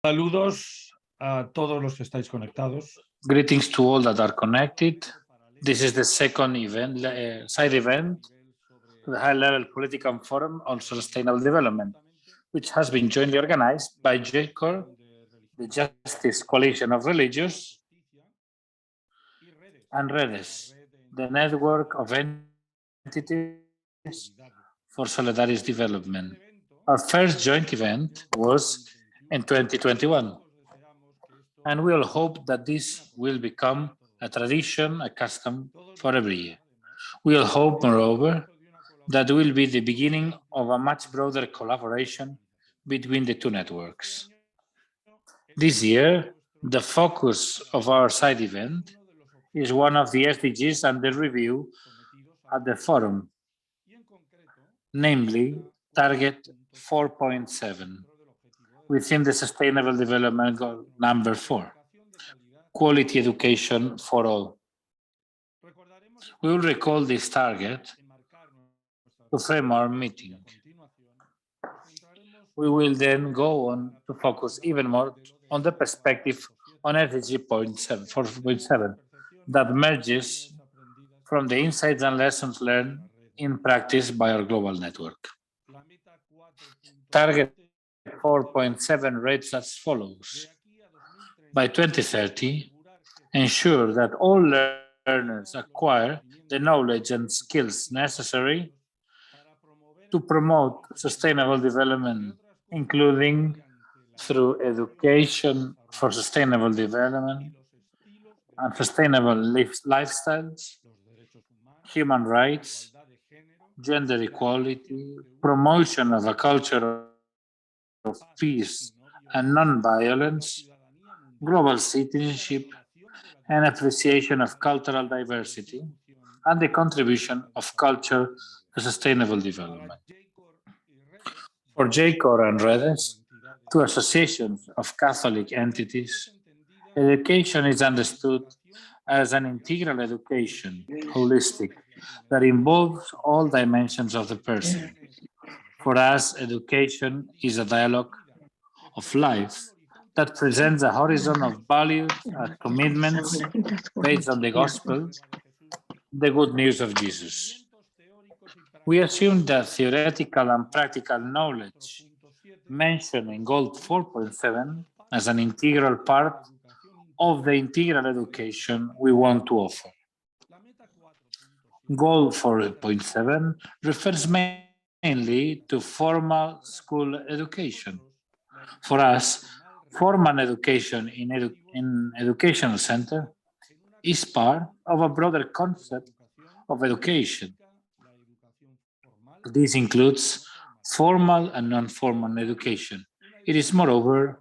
Saludos a todos los que estáis conectados. Greetings to all that are connected. This is the second event, side event to the high-level political forum on sustainable development, which has been jointly organized by JCOR, the Justice Coalition of Religious, and Redes, the network of entities for Solidarity's development. Our first joint event was in 2021. And we all hope that this will become a tradition, a custom for every year. We all hope, moreover, that will be the beginning of a much broader collaboration between the two networks. This year, the focus of our side event is one of the SDGs under review at the forum, namely Target 4.7, within the Sustainable Development Goal number 4. Quality education for all. We will recall this target to frame our meeting. We will then go on to focus even more on the perspective on SDG 4.7 that merges from the insights and lessons learned in practice by our global network. Target 4.7 rates as follows. By 2030, ensure that all learners acquire the knowledge and skills necessary to promote sustainable development, including through education for sustainable development and sustainable lifestyles, human rights, gender equality, promotion of a culture of peace and non-violence, global citizenship, and appreciation of cultural diversity, and the contribution of culture to sustainable development. For JCOR and Redes, two associations of Catholic entities, education is understood as an integral education, holistic, that involves all dimensions of the person. For us, education is a dialogue of life that presents a horizon of values and commitments based on the gospel, the good news of Jesus. We assume that theoretical and practical knowledge mentioned in Goal 4.7 as an integral part of the integral education we want to offer. Goal 4.7 refers mainly to formal school education. For us, formal education in educational center is part of a broader concept of education. This includes formal and non-formal education. It is, moreover,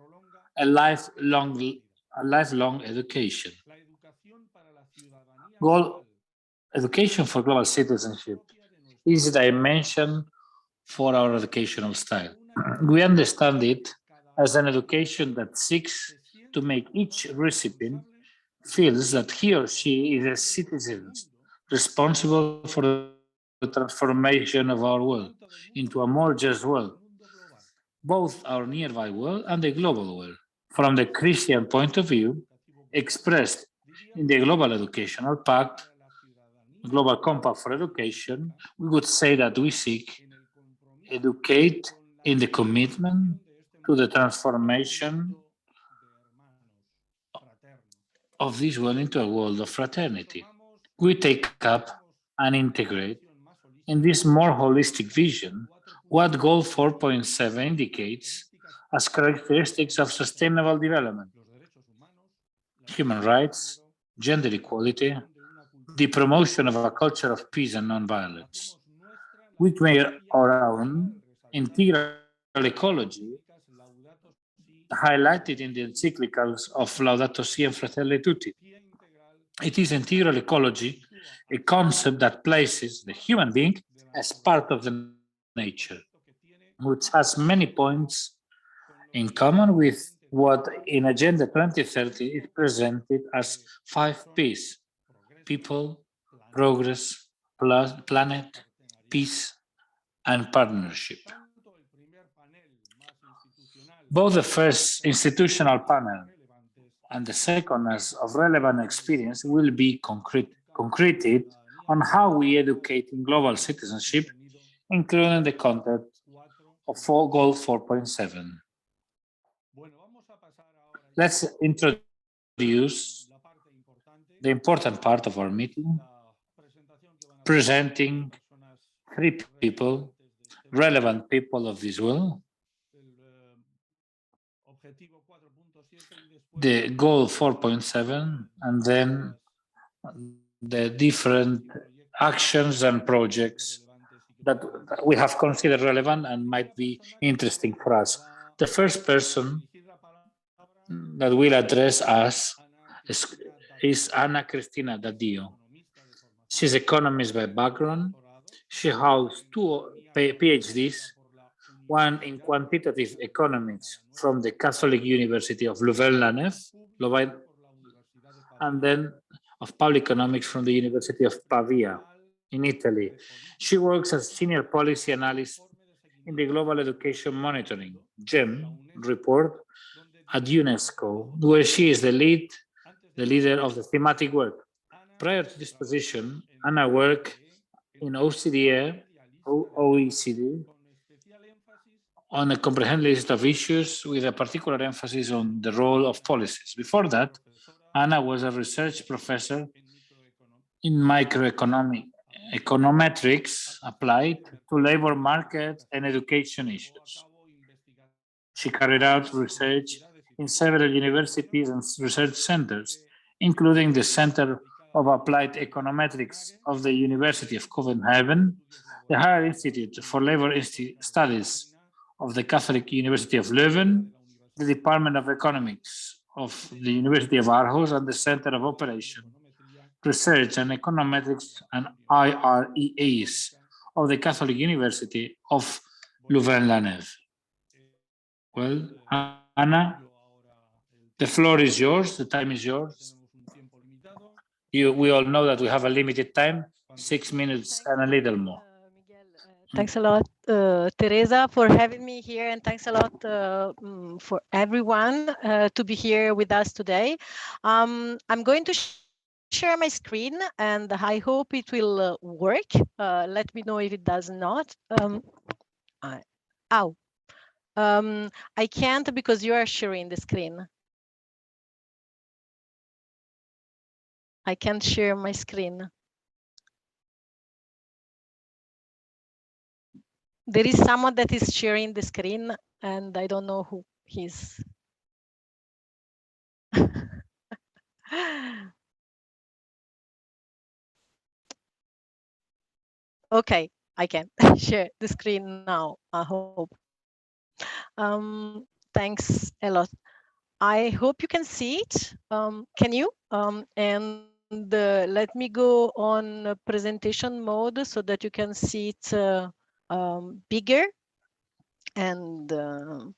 a lifelong education. Goal education for global citizenship is a dimension for our educational style. We understand it as an education that seeks to make each recipient feels that he or she is a citizen responsible for the transformation of our world into a more just world, both our nearby world and the global world. From the Christian point of view, expressed in the Global Educational Pact, Global Compact for Education, we would say that we seek educate in the commitment to the transformation of this world into a world of fraternity. We take up and integrate in this more holistic vision what Goal 4.7 indicates as characteristics of sustainable development: human rights, gender equality, the promotion of a culture of peace and non-violence. We create our own integral ecology highlighted in the encyclicals of Laudato Si and Fratelli Tutti. It is integral ecology, a concept that places the human being as part of the nature, which has many points in common with what in Agenda 2030 is presented as 5 Ps: people, progress, planet, peace, and partnership. Both the first institutional panel and the second as of relevant experience will be concreted on how we educate in global citizenship, including the content of Goal 4.7. Let's introduce the important part of our meeting, presenting 3 people, relevant people of this world, the goal 4.7, and then the different actions and projects that we have considered relevant and might be interesting for us. The first person that will address us is Ana Cristina Daddio. She's economist by background. She holds 2 PhDs, one in quantitative economics from the Catholic University of Louvain-la-Neuve, and then of public economics from the University of Pavia in Italy. She works as senior policy analyst in the Global Education Monitoring, GEM, report at UNESCO, where she is the leader of the thematic work. Prior to this position, Anna worked in OECD on a comprehensive list of issues with a particular emphasis on the role of policies. Before that, Anna was a research professor in econometrics applied to labor market and education issues. She carried out research in several universities and research centers, including the Center of Applied Econometrics of the University of Copenhagen, the Higher Institute for Labor Studies of the Catholic University of Leuven, the Department of Economics of the University of Aarhus, and the Center of Operation, Research and Econometrics and IREAs of the Catholic University of Louvain-la-Neuve. Well, Anna, the floor is yours, the time is yours. We all know that we have a limited time, 6 minutes and a little more. Thanks a lot, Teresa, for having me here, and thanks a lot for everyone to be here with us today. I'm going to share my screen, and I hope it will work. Let me know if it does not. I can't because you are sharing the screen. I can't share my screen. There is someone that is sharing the screen, and I don't know who he's. Okay, I can share the screen now, I hope. Thanks a lot. I hope you can see it. Can you? And let me go on presentation mode so that you can see it bigger. And can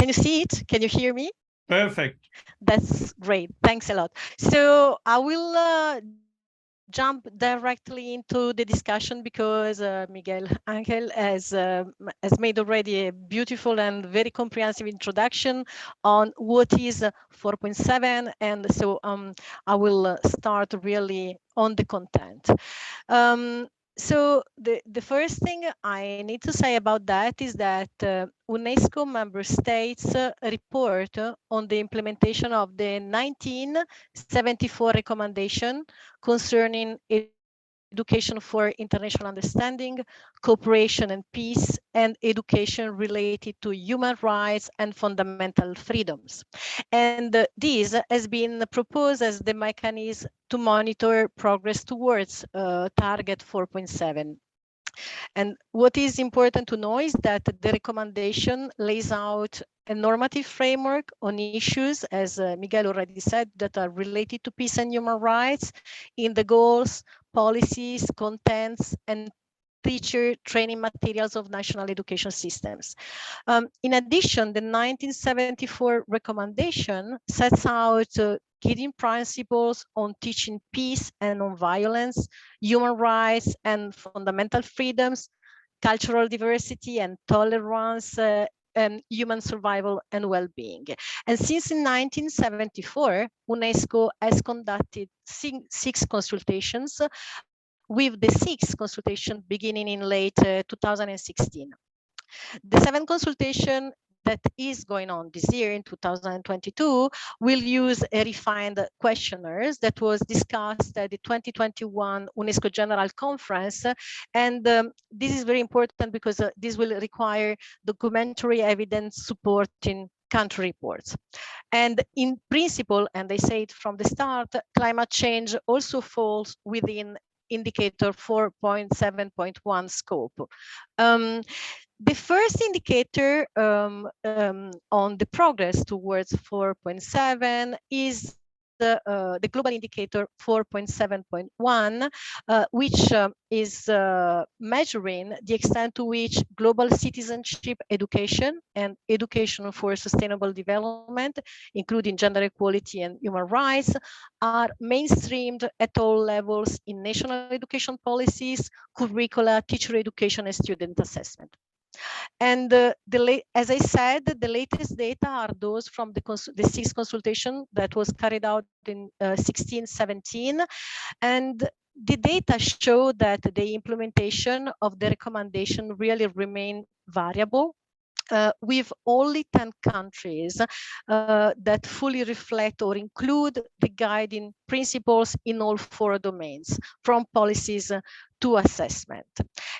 you see it? Can you hear me? Perfect. That's great. Thanks a lot. So I will jump directly into the discussion because Miguel Angel has made already a beautiful and very comprehensive introduction on what is 4.7, and so I will start really on the content. So the first thing I need to say about that is that UNESCO member states report on the implementation of the 1974 recommendation concerning education for international understanding, cooperation and peace, and education related to human rights and fundamental freedoms. And this has been proposed as the mechanism to monitor progress towards target 4.7. And what is important to know is that the recommendation lays out a normative framework on issues, as Miguel already said, that are related to peace and human rights in the goals, policies, contents, and teacher training materials of national education systems. In addition, the 1974 recommendation sets out guiding principles on teaching peace and non-violence, human rights and fundamental freedoms, cultural diversity and tolerance human survival and well-being. And since in 1974, UNESCO has conducted six consultations, with the sixth consultation beginning in late 2016. The seventh consultation that is going on this year in 2022 will use a refined questionnaires that was discussed at the 2021 UNESCO General Conference. And this is very important because this will require documentary evidence supporting country reports. And in principle, and they say it from the start, climate change also falls within indicator 4.7.1 scope. The first indicator on the progress towards 4.7 is the global indicator 4.7.1, which is measuring the extent to which global citizenship education and education for sustainable development, including gender equality and human rights, are mainstreamed at all levels in national education policies, curricula, teacher education, and student assessment. And as I said, the latest data are those from the sixth consultation that was carried out in 16-17. And the data show that the implementation of the recommendation really remain variable, with only 10 countries that fully reflect or include the guiding principles in all four domains, from policies to assessment.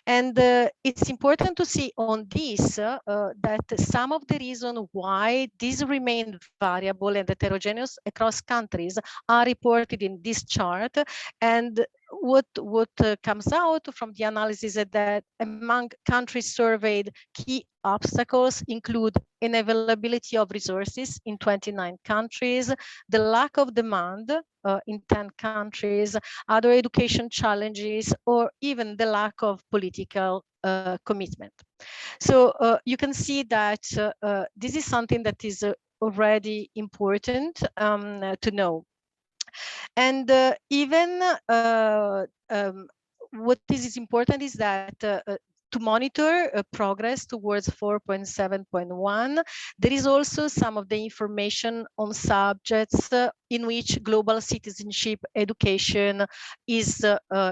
And it's important to see on this that some of the reason why these remain variable and heterogeneous across countries are reported in this chart. And what comes out from the analysis is that among countries surveyed, key obstacles include unavailability of resources in 29 countries, the lack of demand in 10 countries, other education challenges, or even the lack of political commitment. So you can see that this is something that is already important to know. And even what is important is that to monitor progress towards 4.7.1, there is also some of the information on subjects in which global citizenship education is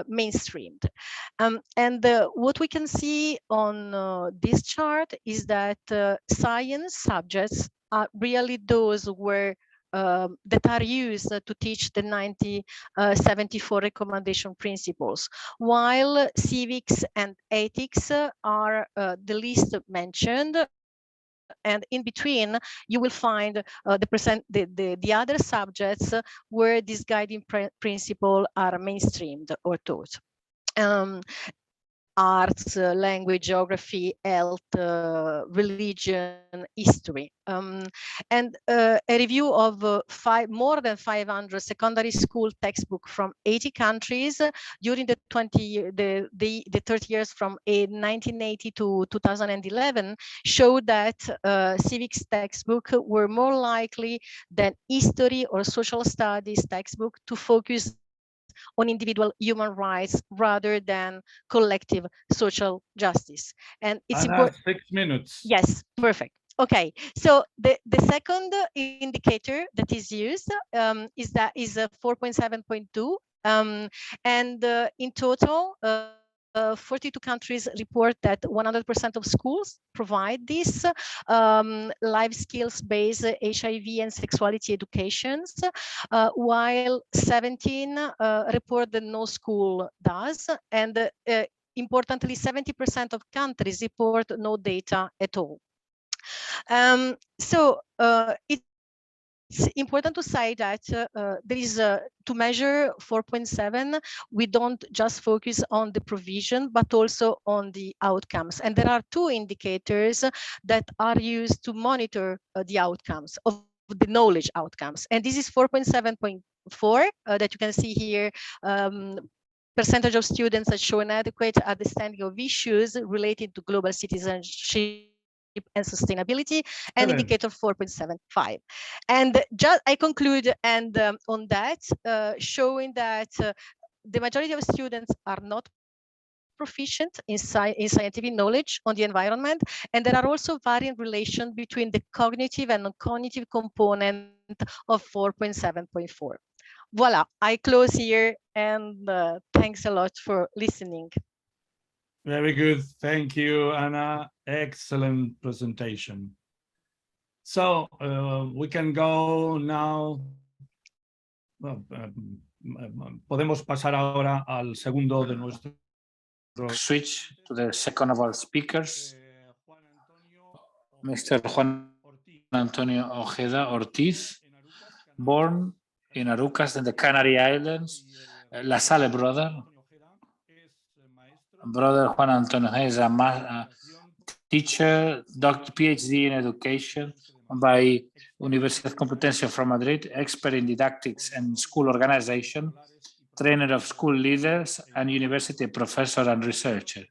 mainstreamed. And what we can see on this chart is that science subjects are really those where that are used to teach the 1974 recommendation principles, while civics and ethics are the least mentioned. And in between, you will find the other subjects where these guiding principles are mainstreamed or taught. Arts, language, geography, health, religion, history. And a review of more than 500 secondary school textbooks from 80 countries during the 30 years from 1980 to 2011 showed that civics textbooks were more likely than history or social studies textbook to focus on individual human rights rather than collective social justice. And it's important. 6 minutes. Yes, perfect. Okay, so the second indicator that is used is 4.7.2. And in total, 42 countries report that 100% of schools provide this life skills-based HIV and sexuality educations, while 17 report that no school does. And importantly, 70% of countries report no data at all. So it's important to say that there is to measure 4.7, we don't just focus on the provision, but also on the outcomes. And there are two indicators that are used to monitor the outcomes of the knowledge outcomes. And this is 4.7.4 that you can see here. Percentage of students that show an adequate understanding of issues related to global citizenship and sustainability, and indicator 4.75. And just I conclude and on that, showing that the majority of students are not proficient in scientific knowledge on the environment, and there are also varying relations between the cognitive and non-cognitive component of 4.7.4. Voila, I close here, and thanks a lot for listening. Very good. Thank you, Anna. Excellent presentation. So we can go now. Well, podemos pasar ahora al segundo de nuestro. Switch to the second of our speakers, Mr. Juan Antonio Ojeda Ortiz, born in Arucas in the Canary Islands, La Salle brother. Brother Juan Antonio Ojeda is a teacher, PhD in education by Universidad Complutense from Madrid, expert in didactics and school organization, trainer of school leaders, and university professor and researcher.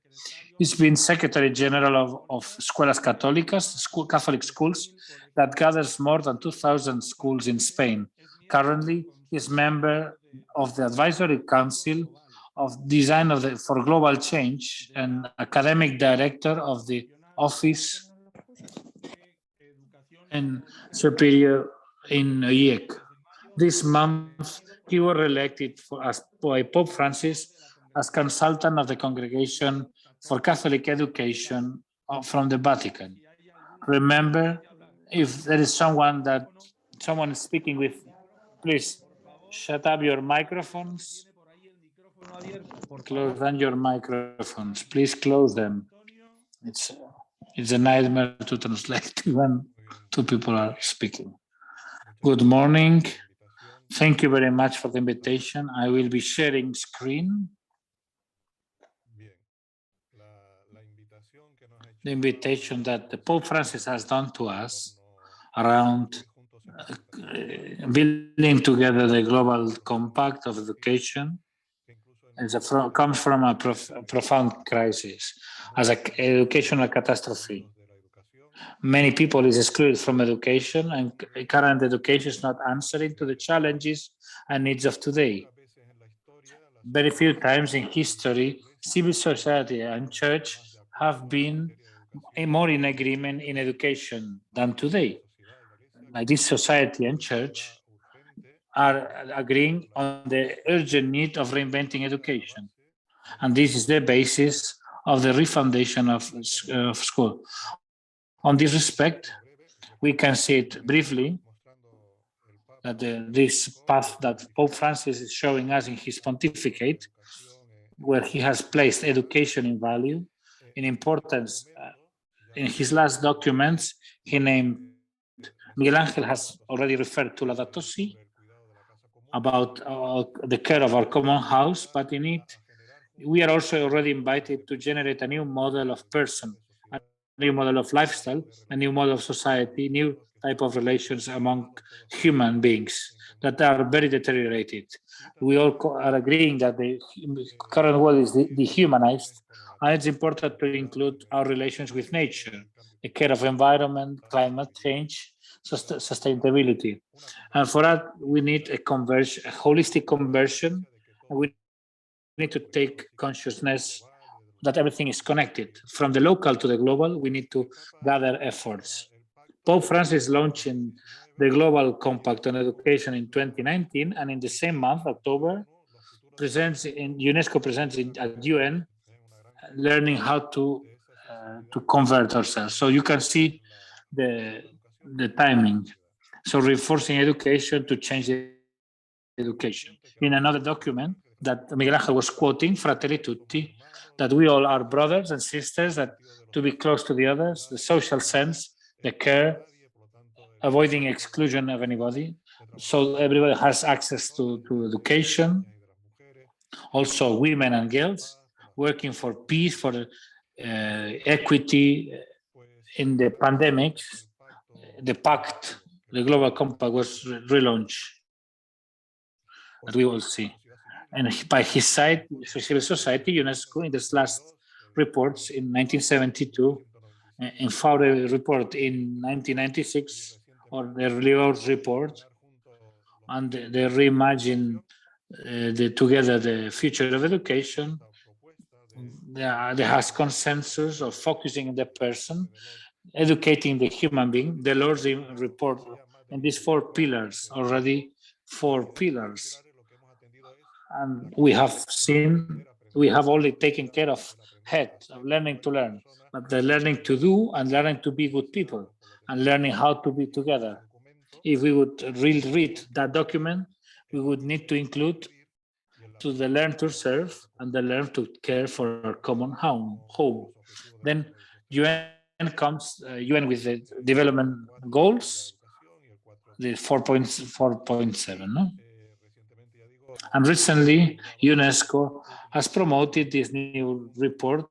He's been Secretary General of Escuelas Católicas, Catholic schools, that gathers more than 2,000 schools in Spain. Currently, he's member of the Advisory Council of Design for Global Change and academic director of the Office and Superior in IEC. This month, he was elected by Pope Francis as consultant of the Congregation for Catholic Education from the Vatican. Remember, if there is someone is speaking with, please shut up your microphones. Close down your microphones. Please close them. It's a nightmare to translate when two people are speaking. Good morning. Thank you very much for the invitation. I will be sharing screen. The invitation that the Pope Francis has done to us around building together the global compact of education comes from a profound crisis as an educational catastrophe. Many people is excluded from education, and current education is not answering to the challenges and needs of today. Very few times in history, civil society and church have been more in agreement in education than today. Like this society and church are agreeing on the urgent need of reinventing education. And this is the basis of the refoundation of school. On this respect, we can see it briefly that this path that Pope Francis is showing us in his pontificate, where he has placed education in value, in importance. In his last documents, he named, Miguel Angel has already referred to Laudato Si, about the care of our common house, but in it, we are also already invited to generate a new model of person, a new model of lifestyle, a new model of society, new type of relations among human beings that are very deteriorated. We all are agreeing that the current world is dehumanized, and it's important to include our relations with nature, the care of environment, climate change, sustainability. And for that, we need a holistic conversion, and we need to take consciousness that everything is connected. From the local to the global, we need to gather efforts. Pope Francis launching the Global Compact on Education in 2019, and in the same month, October, UNESCO presents at UN, learning how to convert ourselves. So you can see the timing. So reinforcing education to change education. In another document that Miguel Angel was quoting, Fratelli Tutti, that we all are brothers and sisters, that to be close to the others, the social sense, the care, avoiding exclusion of anybody. So everybody has access to education. Also women and girls working for peace, for equity. In the pandemic, the pact, the Global Compact was relaunched, that we will see. And by his side, civil society, UNESCO, in this last reports in 1972, in Faure report in 1996, or the Rios report, and they reimagine together the future of education. there has consensus of focusing on the person, educating the human being. The Lord's report and these 4 pillars, already 4 pillars. And we have seen, we have only taken care of head, of learning to learn, but the learning to do and learning to be good people and learning how to be together. If we would read that document, we would need to include to the learn to serve and the learn to care for our common home. Then UN comes, UN with the development goals, the 4.7, no? And recently, UNESCO has promoted this new report,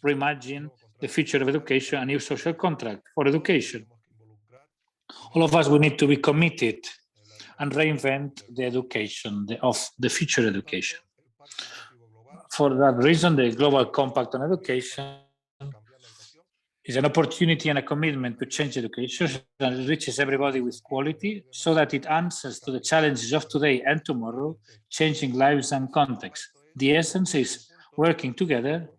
Reimagine the Future of Education, a new social contract for education. All of us, we need to be committed and reinvent the education, of the future education. For that reason, the Global Compact on Education is an opportunity and a commitment to change education and it reaches everybody with quality so that it answers to the challenges of today and tomorrow, changing lives and context. The essence is working together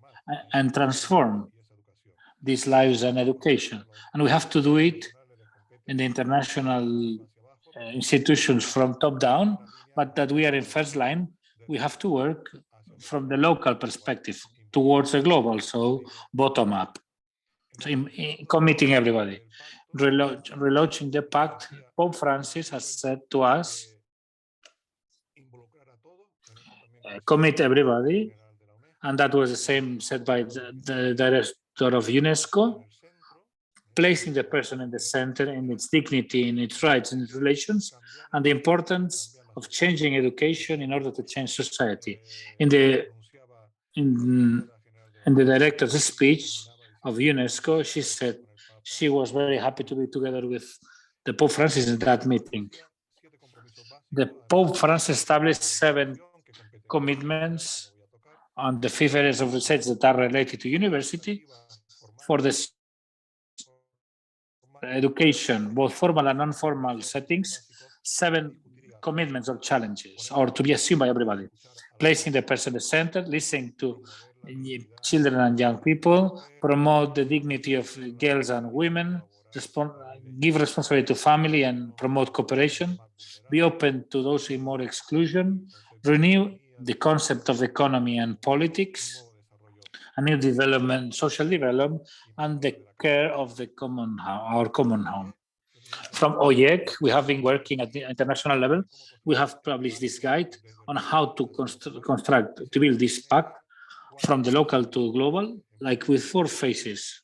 and transform these lives and education. And we have to do it in the international institutions from top down, but that we are in first line, we have to work from the local perspective towards a global, so bottom up. So committing everybody, relaunching the pact. Pope Francis has said to us, commit everybody, and that was the same said by the director of UNESCO, placing the person in the center, in its dignity, in its rights, in its relations, and the importance of changing education in order to change society. In the director's speech of UNESCO, she said she was very happy to be together with the Pope Francis in that meeting. The Pope Francis established 7 commitments on the 5 areas of research that are related to university for this education, both formal and non-formal settings, 7 commitments or challenges, or to be assumed by everybody. Placing the person at the center, listening to children and young people, promote the dignity of girls and women, give responsibility to family and promote cooperation, be open to those in more exclusion, renew the concept of economy and politics, a new development, social development, and the care of the our common home. From OIEC, we have been working at the international level. We have published this guide on how to to build this pact from the local to global, like with 4 phases.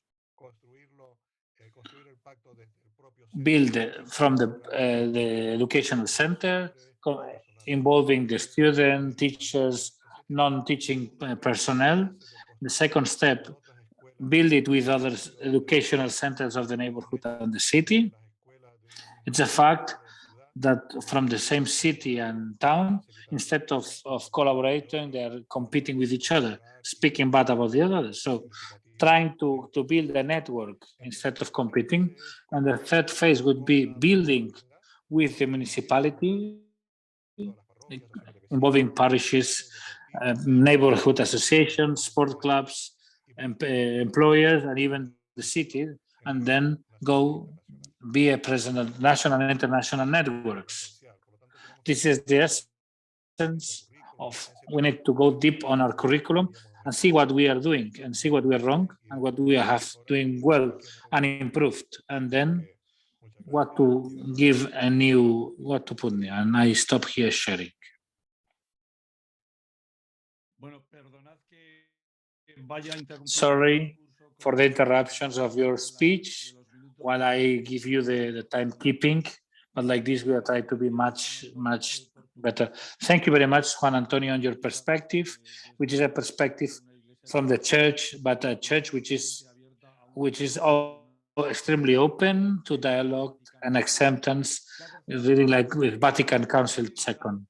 Build from the educational center, involving the student, teachers, non-teaching personnel. The second step, build it with other educational centers of the neighborhood and the city. It's a fact that from the same city and town, instead of collaborating, they are competing with each other, speaking bad about the other. So trying to build a network instead of competing. And the third phase would be building with the municipality, involving parishes, neighborhood associations, sport clubs, employers, and even the city, and then go be a president of national and international networks. This is the essence of, we need to go deep on our curriculum and see what we are doing and see what we are wrong and what we have doing well and improved, and then what to give a new, what to put new. And I stop here sharing. Sorry for the interruptions of your speech while I give you the timekeeping, but like this we are trying to be much better. Thank you very much, Juan Antonio, on your perspective, which is a perspective from the church, but a church which is extremely open to dialogue and acceptance, really like with Vatican Council II.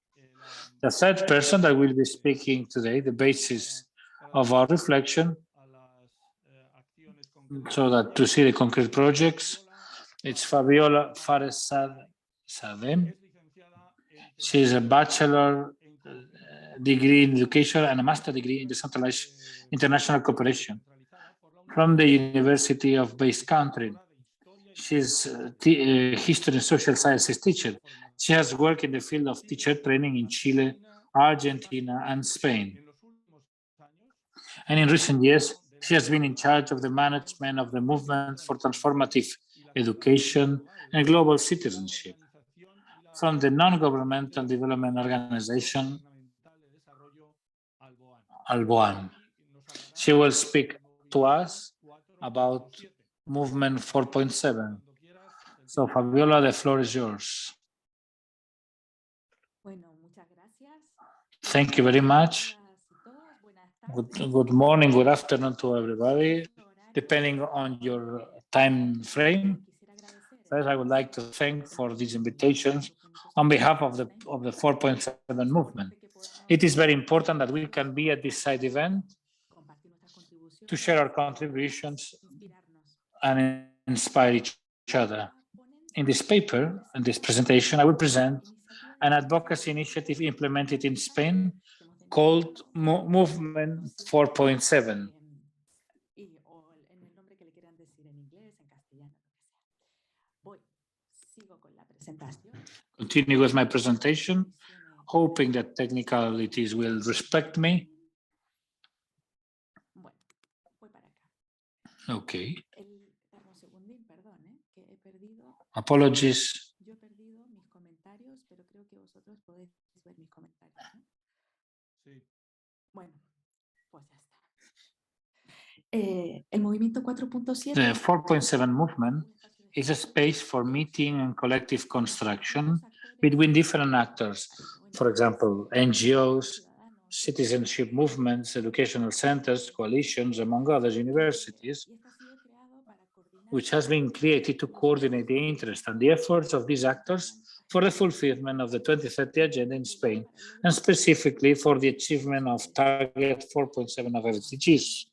The third person that will be speaking today, the basis of our reflection, so that to see the concrete projects, it's Fabiola Fares Sadem. She's a bachelor degree in education and a master degree in decentralized international cooperation from the University of Based Country. She's a history and social sciences teacher. She has worked in the field of teacher training in Chile, Argentina, and Spain. And in recent years, she has been in charge of the management of the movement for transformative education and global citizenship from the non-governmental development organization Alboan. She will speak to us about Movement 4.7. So Fabiola, the floor is yours. Thank you very much. Good morning, good afternoon to everybody, depending on your time frame. First, I would like to thank for these invitations on behalf of the 4.7 movement. It is very important that we can be at this side event to share our contributions and inspire each other. In this paper, in this presentation, I will present an advocacy initiative implemented in Spain called Movement 4.7. Continue with my presentation, hoping that technicalities will respect me. Okay. Apologies. The 4.7 movement is a space for meeting and collective construction between different actors, for example, NGOs, citizenship movements, educational centers, coalitions, among others, universities, which has been created to coordinate the interests and the efforts of these actors for the fulfillment of the 2030 agenda in Spain, and specifically for the achievement of target 4.7 of SDGs.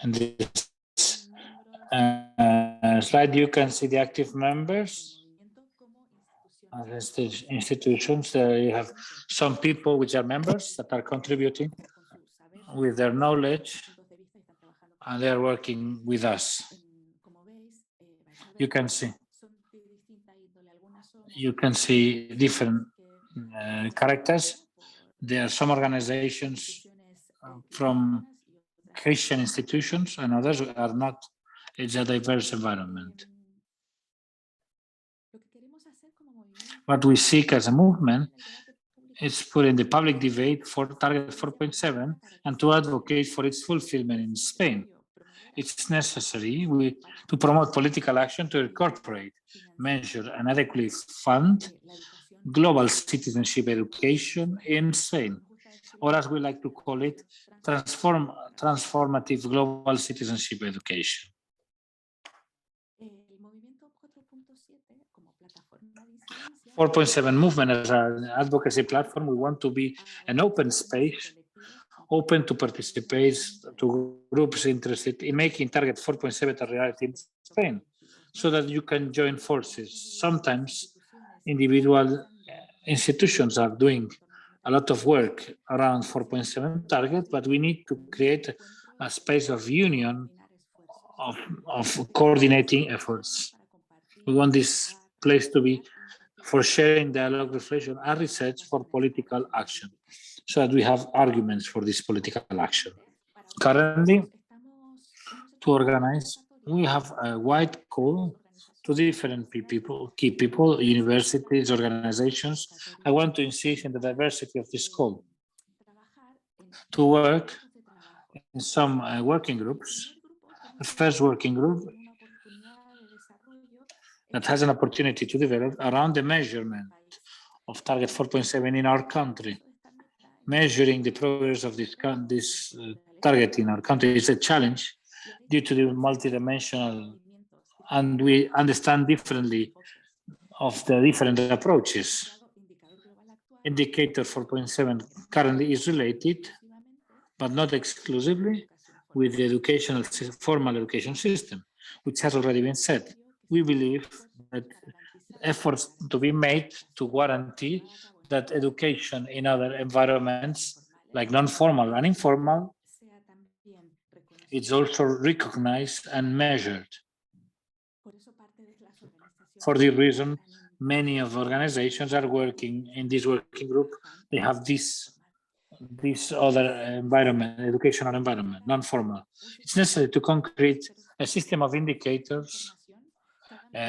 In this slide, you can see the active members of the institutions. You have some people which are members that are contributing with their knowledge, and they are working with us. You can see different characters. There are some organizations from Christian institutions, and others are not. It's a diverse environment. What we seek as a movement is put in the public debate for target 4.7 and to advocate for its fulfillment in Spain. It's necessary to promote political action to incorporate, measure, and adequately fund global citizenship education in Spain, or as we like to call it, transformative global citizenship education. 4.7 movement as an advocacy platform, we want to be an open space, open to participate, to groups interested in making target 4.7 a reality in Spain, so that you can join forces. Sometimes individual institutions are doing a lot of work around 4.7 target, but we need to create a space of union, of coordinating efforts. We want this place to be for sharing dialogue, reflection, and research for political action, so that we have arguments for this political action. Currently, to organize, we have a wide call to different key people, universities, organizations. I want to insist in the diversity of this call, to work in some working groups. The first working group that has an opportunity to develop around the measurement of target 4.7 in our country. Measuring the progress of this target in our country is a challenge due to the multidimensional, and we understand differently of the different approaches. Indicator 4.7 currently is related, but not exclusively, with the formal education system, which has already been said. We believe that efforts to be made to guarantee that education in other environments, like non-formal and informal, is also recognized and measured. For this reason, many of organizations are working in this working group. They have this other environment, educational environment, non-formal. It's necessary to concrete a system of indicators,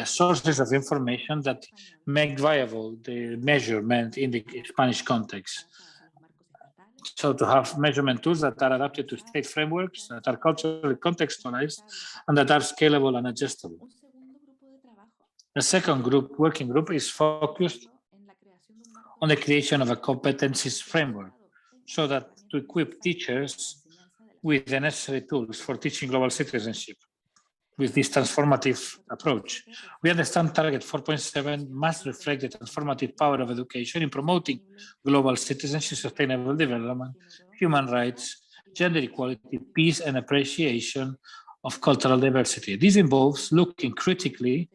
sources of information that make viable the measurement in the Spanish context. So to have measurement tools that are adapted to state frameworks, that are culturally contextualized, and that are scalable and adjustable. The second working group is focused on the creation of a competencies framework, so that to equip teachers with the necessary tools for teaching global citizenship with this transformative approach. We understand Target 4.7 must reflect the transformative power of education in promoting global citizenship, sustainable development, human rights, gender equality, peace, and appreciation of cultural diversity. This involves looking critically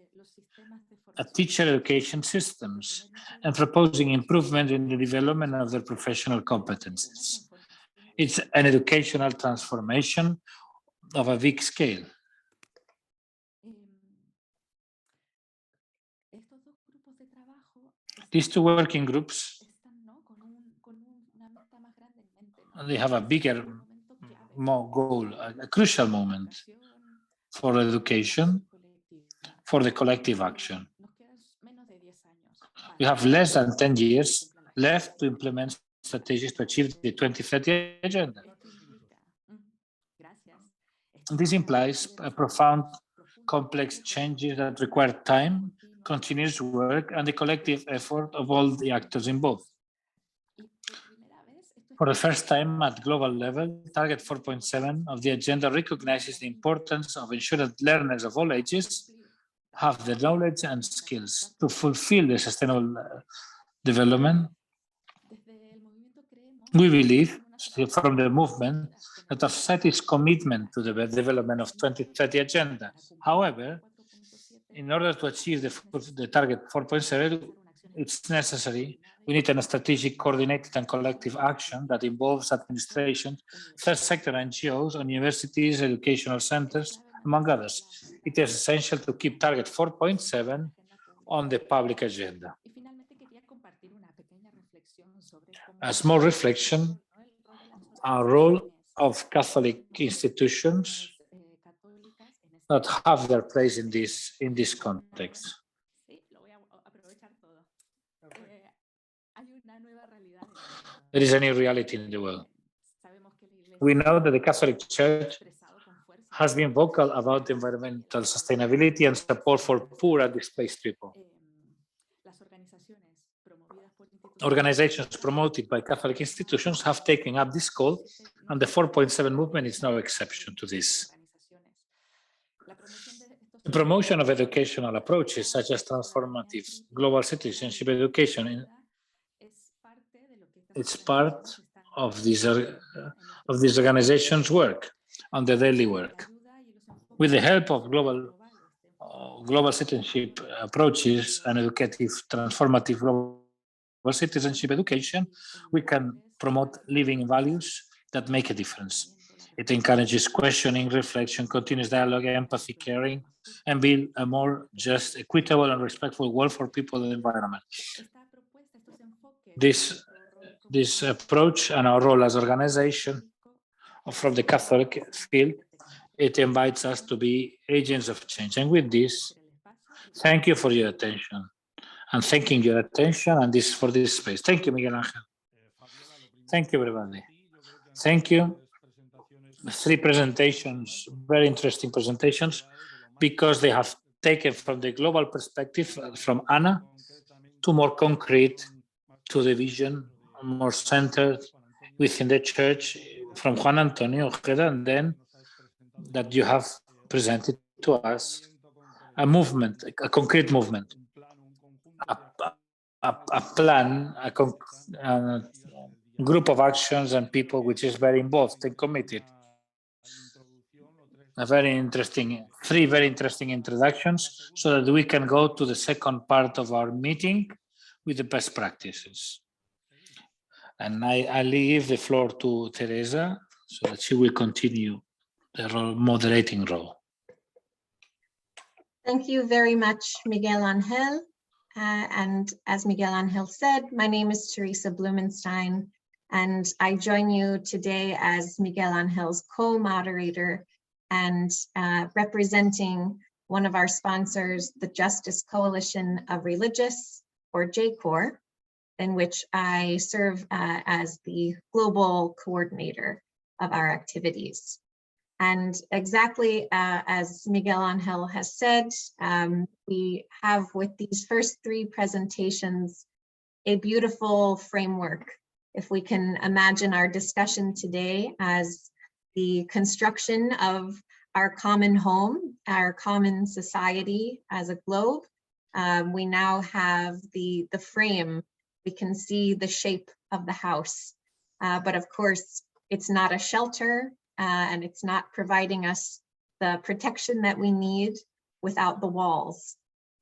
at teacher education systems and proposing improvement in the development of their professional competencies. It's an educational transformation of a big scale. These two working groups, they have a bigger goal, a crucial moment for education, for the collective action. We have less than 10 years left to implement strategies to achieve the 2030 agenda. This implies a profound, complex changes that require time, continuous work, and the collective effort of all the actors involved. For the first time at global level, Target 4.7 of the agenda recognizes the importance of ensuring that learners of all ages have the knowledge and skills to fulfill the sustainable development. We believe from the movement that our society's commitment to the development of 2030 agenda. However, in order to achieve the Target 4.7, it's necessary. We need a strategic, coordinated, and collective action that involves administration, third sector NGOs, and universities, educational centers, among others. It is essential to keep Target 4.7 on the public agenda. A small reflection, our role of Catholic institutions that have their place in this context. There is a new reality in the world. We know that the Catholic Church has been vocal about environmental sustainability and support for poor and displaced people. Organizations promoted by Catholic institutions have taken up this call, and the 4.7 movement is no exception to this. The promotion of educational approaches such as transformative global citizenship education, it's part of these organizations' work, on their daily work. With the help of global citizenship approaches and educative transformative global citizenship education, we can promote living values that make a difference. It encourages questioning, reflection, continuous dialogue, empathy, caring, and build a more just, equitable, and respectful world for people and the environment. This approach and our role as organization from the Catholic field, it invites us to be agents of change. And with this, thank you for your attention. And thanking your attention and for this space. Thank you, Miguel Ángel. Thank you, everybody. Thank you. 3 presentations, very interesting presentations, because they have taken from the global perspective from Ana to more concrete, to the vision, more centered within the church from Juan Antonio Ojeda, and then that you have presented to us a movement, a concrete movement, a plan, a group of actions and people which is very involved and committed. three very interesting introductions so that we can go to the second part of our meeting with the best practices. And I leave the floor to Teresa so that she will continue the moderating role. Thank you very much, Miguel Angel. And as Miguel Angel said, my name is Teresa Blumenstein, and I join you today as Miguel Angel's co-moderator and representing one of our sponsors, the Justice Coalition of Religious, or JCOR, in which I serve as the global coordinator of our activities. And exactly as Miguel Angel has said, we have with these first three presentations a beautiful framework. If we can imagine our discussion today as the construction of our common home, our common society as a globe, we now have the frame. We can see the shape of the house, but of course, it's not a shelter. And it's not providing us the protection that we need without the walls.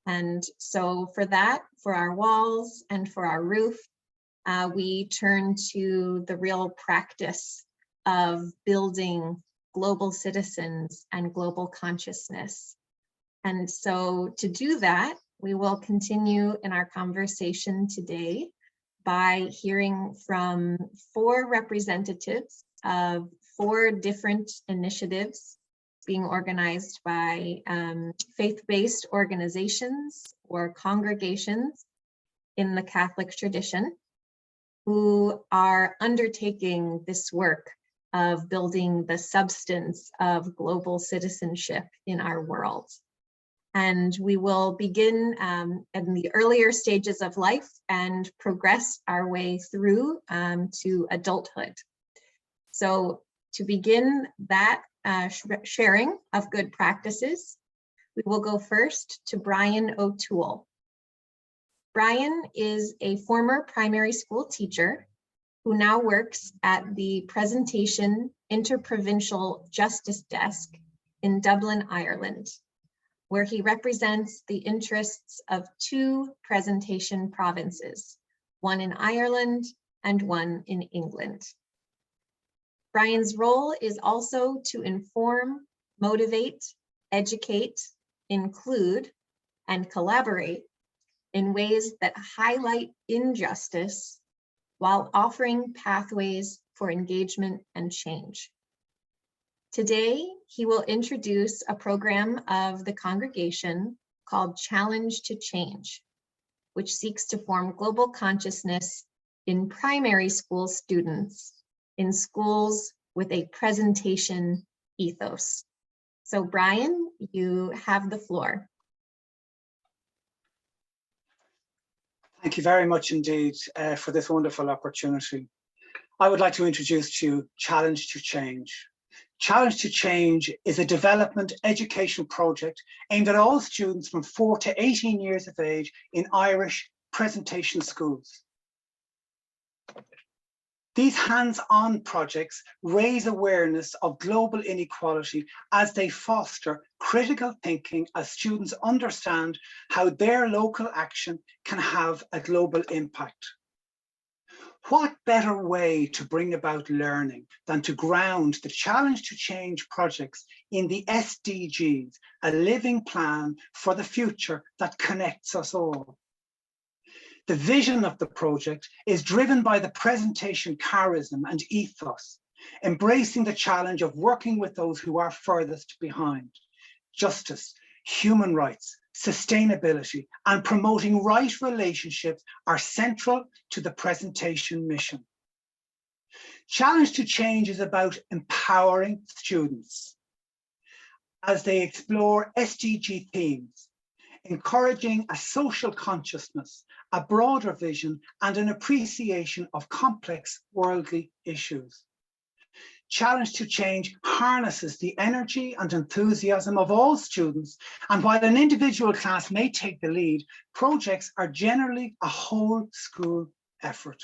And so for that, for our walls and for our roof, we turn to the real practice of building global citizens and global consciousness. And so to do that, we will continue in our conversation today by hearing from 4 representatives of 4 different initiatives being organized by faith-based organizations or congregations in the Catholic tradition who are undertaking this work of building the substance of global citizenship in our world. And we will begin in the earlier stages of life and progress our way through to adulthood. So to begin that sharing of good practices, we will go first to Brian O'Toole. Brian is a former primary school teacher who now works at the Presentation Interprovincial Justice Desk in Dublin, Ireland, where he represents the interests of 2 presentation provinces, one in Ireland and one in England. Brian's role is also to inform, motivate, educate, include, and collaborate in ways that highlight injustice while offering pathways for engagement and change. Today, he will introduce a program of the congregation called Challenge to Change, which seeks to form global consciousness in primary school students in schools with a presentation ethos. So Brian, you have the floor. Thank you very much indeed for this wonderful opportunity. I would like to introduce to you Challenge to Change. Challenge to Change is a development education project aimed at all students from 4 to 18 years of age in Irish presentation schools. These hands-on projects raise awareness of global inequality as they foster critical thinking as students understand how their local action can have a global impact. What better way to bring about learning than to ground the Challenge to Change projects in the SDGs, a living plan for the future that connects us all. The vision of the project is driven by the presentation charism and ethos, embracing the challenge of working with those who are furthest behind. Justice, human rights, sustainability, and promoting right relationships are central to the presentation mission. Challenge to Change is about empowering students as they explore SDG themes, encouraging a social consciousness, a broader vision, and an appreciation of complex worldly issues. Challenge to Change harnesses the energy and enthusiasm of all students, and while an individual class may take the lead, projects are generally a whole school effort.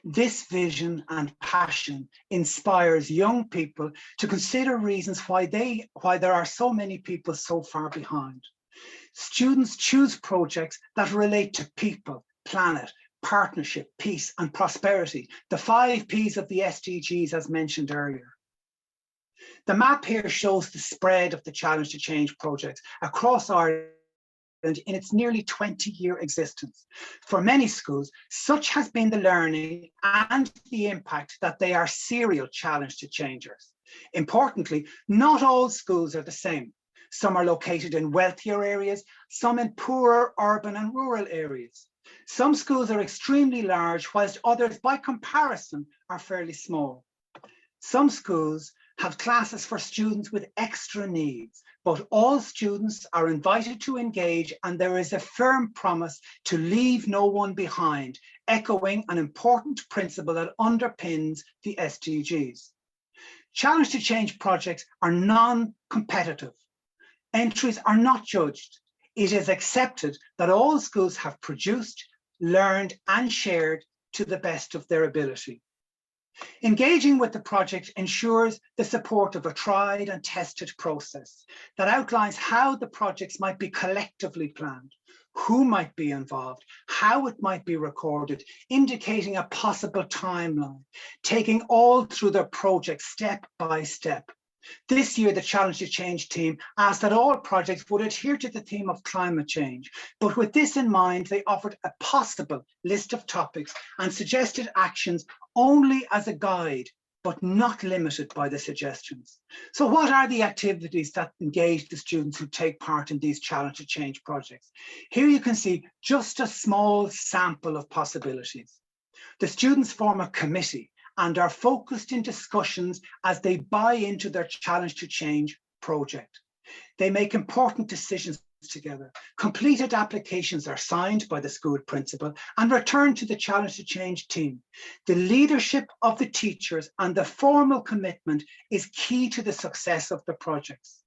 This vision and passion inspires young people to consider reasons why there are so many people so far behind. Students choose projects that relate to people, planet, partnership, peace, and prosperity, the 5 Ps of the SDGs as mentioned earlier. The map here shows the spread of the Challenge to Change projects across Ireland in its nearly 20-year existence. For many schools, such has been the learning and the impact that they are serial Challenge to Changers. Importantly, not all schools are the same. Some are located in wealthier areas, some in poorer urban and rural areas. Some schools are extremely large, whilst others, by comparison, are fairly small. Some schools have classes for students with extra needs, but all students are invited to engage, and there is a firm promise to leave no one behind, echoing an important principle that underpins the SDGs. Challenge to Change projects are non-competitive. Entries are not judged. It is accepted that all schools have produced, learned, and shared to the best of their ability. Engaging with the project ensures the support of a tried and tested process that outlines how the projects might be collectively planned, who might be involved, how it might be recorded, indicating a possible timeline, taking all through the project step by step. This year, the Challenge to Change team asked that all projects would adhere to the theme of climate change, but with this in mind, they offered a possible list of topics and suggested actions only as a guide, but not limited by the suggestions. So what are the activities that engage the students who take part in these Challenge to Change projects? Here you can see just a small sample of possibilities. The students form a committee and are focused in discussions as they buy into their Challenge to Change project. They make important decisions together. Completed applications are signed by the school principal and returned to the Challenge to Change team. The leadership of the teachers and the formal commitment is key to the success of the projects.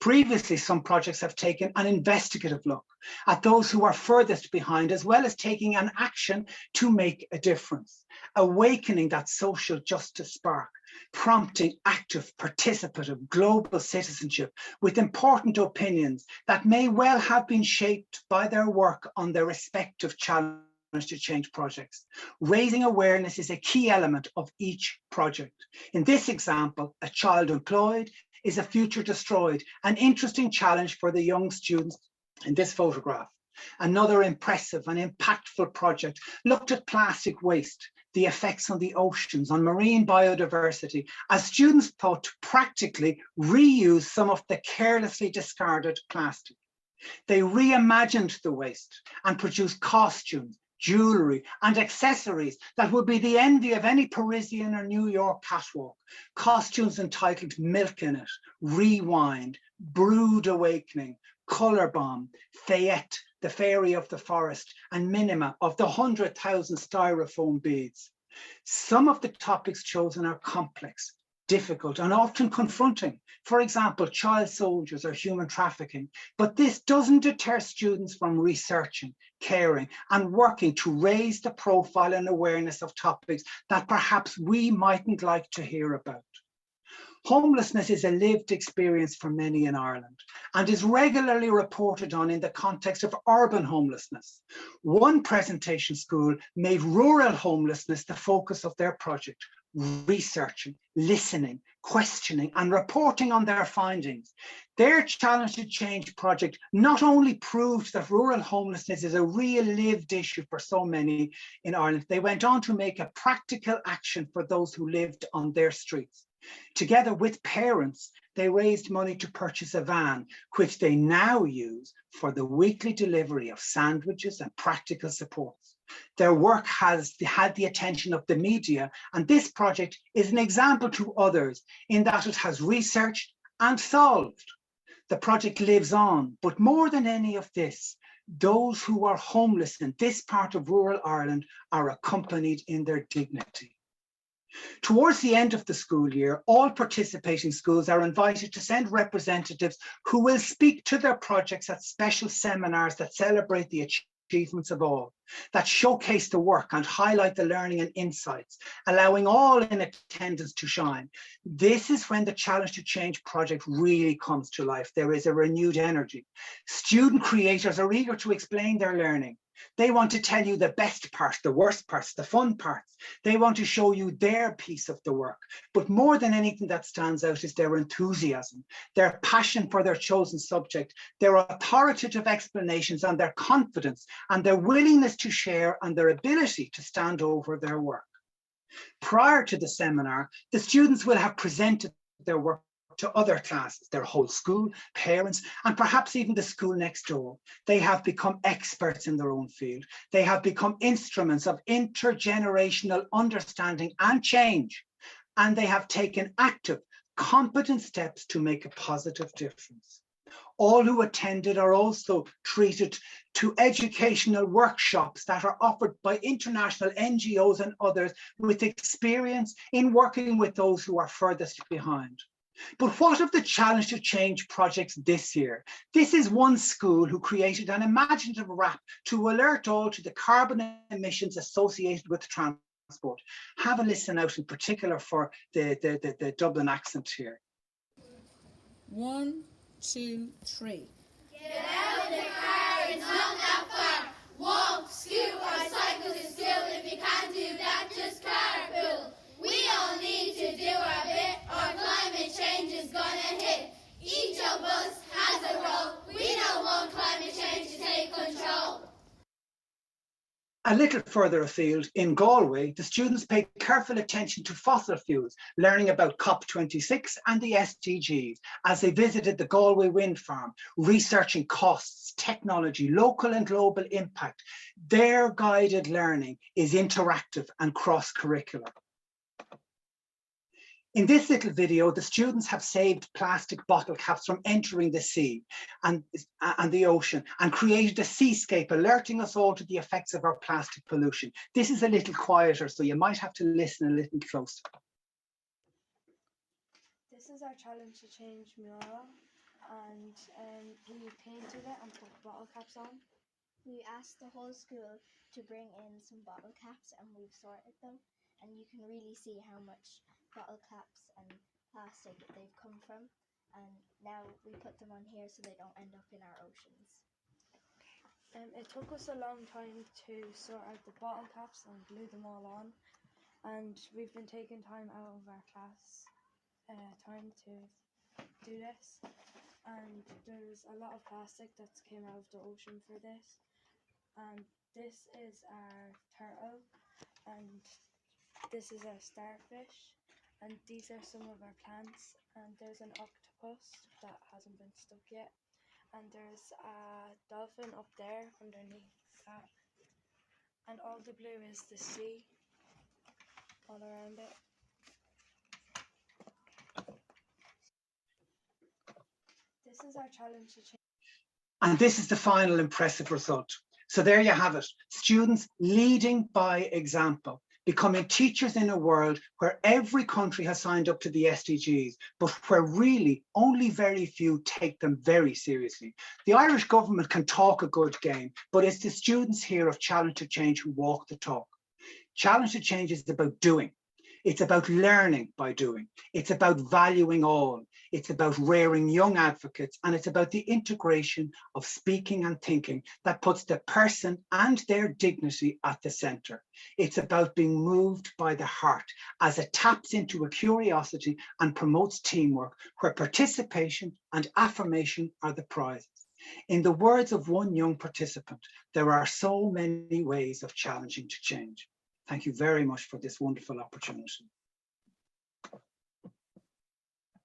Previously, some projects have taken an investigative look at those who are furthest behind, as well as taking an action to make a difference, awakening that social justice spark, prompting active, participative, global citizenship with important opinions that may well have been shaped by their work on their respective Challenge to Change projects. Raising awareness is a key element of each project. In this example, a child employed is a future destroyed, an interesting challenge for the young students in this photograph. Another impressive and impactful project looked at plastic waste, the effects on the oceans, on marine biodiversity, as students thought to practically reuse some of the carelessly discarded plastic. They reimagined the waste and produced costumes, jewelry, and accessories that would be the envy of any Parisian or New York catwalk. Costumes entitled Milk in It, Rewind, Brood Awakening, Colour Bomb, Fayette, the Fairy of the Forest, and Minima of the 100,000 styrofoam beads. Some of the topics chosen are complex, difficult, and often confronting. For example, child soldiers or human trafficking. But this doesn't deter students from researching, caring, and working to raise the profile and awareness of topics that perhaps we mightn't like to hear about. Homelessness is a lived experience for many in Ireland and is regularly reported on in the context of urban homelessness. One presentation school made rural homelessness the focus of their project, researching, listening, questioning, and reporting on their findings. Their Challenge to Change project not only proved that rural homelessness is a real lived issue for so many in Ireland, they went on to make a practical action for those who lived on their streets. Together with parents, they raised money to purchase a van, which they now use for the weekly delivery of sandwiches and practical supports. Their work has had the attention of the media, and this project is an example to others in that it has researched and solved. The project lives on, but more than any of this, those who are homeless in this part of rural Ireland are accompanied in their dignity. Towards the end of the school year, all participating schools are invited to send representatives who will speak to their projects at special seminars that celebrate the achievements of all, that showcase the work and highlight the learning and insights, allowing all in attendance to shine. This is when the Challenge to Change project really comes to life. There is a renewed energy. Student creators are eager to explain their learning. They want to tell you the best parts, the worst parts, the fun parts. They want to show you their piece of the work. But more than anything that stands out is their enthusiasm, their passion for their chosen subject, their authoritative explanations and their confidence and their willingness to share and their ability to stand over their work. Prior to the seminar, the students will have presented their work to other classes, their whole school, parents, and perhaps even the school next door. They have become experts in their own field. They have become instruments of intergenerational understanding and change, and they have taken active, competent steps to make a positive difference. All who attended are also treated to educational workshops that are offered by international NGOs and others with experience in working with those who are furthest behind. But what of the Challenge to Change projects this year? This is one school who created an imaginative wrap to alert all to the carbon emissions associated with transport. Have a listen out in particular for the Dublin accent here. 1, 2, 3. Get out of the car, it's not that far. Walk, scoot or cycle is still. If you can't do that, just carpool. We all need to do our bit or climate change is gonna hit. Each of us has a role. We don't want climate change to take control. A little further afield, in Galway, the students paid careful attention to fossil fuels, learning about COP26 and the SDGs as they visited the Galway wind farm, researching costs, technology, local and global impact. Their guided learning is interactive and cross-curricular. In this little video, the students have saved plastic bottle caps from entering the sea and the ocean and created a seascape, alerting us all to the effects of our plastic pollution. This is a little quieter, so you might have to listen a little closer. This is our Challenge to Change mural, and we painted it and put bottle caps on. We asked the whole school to bring in some bottle caps and we've sorted them, and you can really see how much bottle caps and plastic they've come from, and now we put them on here so they don't end up in our oceans. It took us a long time to sort out the bottle caps and glue them all on, and we've been taking time out of our class time to do this, and there's a lot of plastic that's came out of the ocean for this, and this is our turtle, and this is our starfish, and these are some of our plants, and there's an octopus that hasn't been stuck yet, and there's a dolphin up there underneath that, and all the blue is the sea all around it. This is our Challenge to Change. And this is the final impressive result. So there you have it, students leading by example, becoming teachers in a world where every country has signed up to the SDGs, but where really only very few take them very seriously. The Irish government can talk a good game, but it's the students here of Challenge to Change who walk the talk. Challenge to Change is about doing. It's about learning by doing. It's about valuing all. It's about rearing young advocates, and it's about the integration of speaking and thinking that puts the person and their dignity at the center. It's about being moved by the heart as it taps into a curiosity and promotes teamwork where participation and affirmation are the prizes. In the words of one young participant, there are so many ways of challenging to change. Thank you very much for this wonderful opportunity.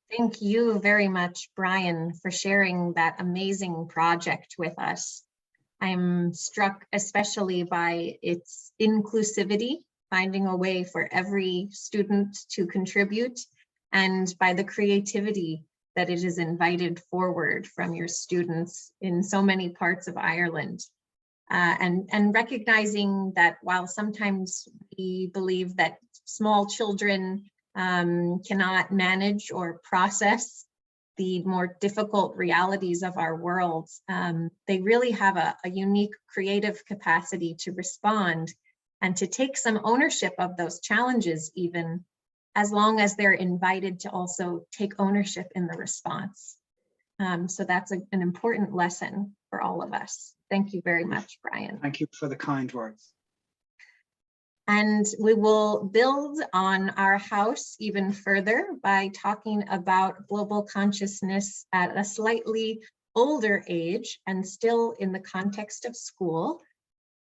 Thank you very much, Brian, for sharing that amazing project with us. I'm struck especially by its inclusivity, finding a way for every student to contribute, and by the creativity that it is invited forward from your students in so many parts of Ireland. And recognizing that while sometimes we believe that small children cannot manage or process the more difficult realities of our world, they really have a unique creative capacity to respond and to take some ownership of those challenges, even as long as they're invited to also take ownership in the response. So that's an important lesson for all of us. Thank you very much, Brian. Thank you for the kind words. And we will build on our house even further by talking about global consciousness at a slightly older age and still in the context of school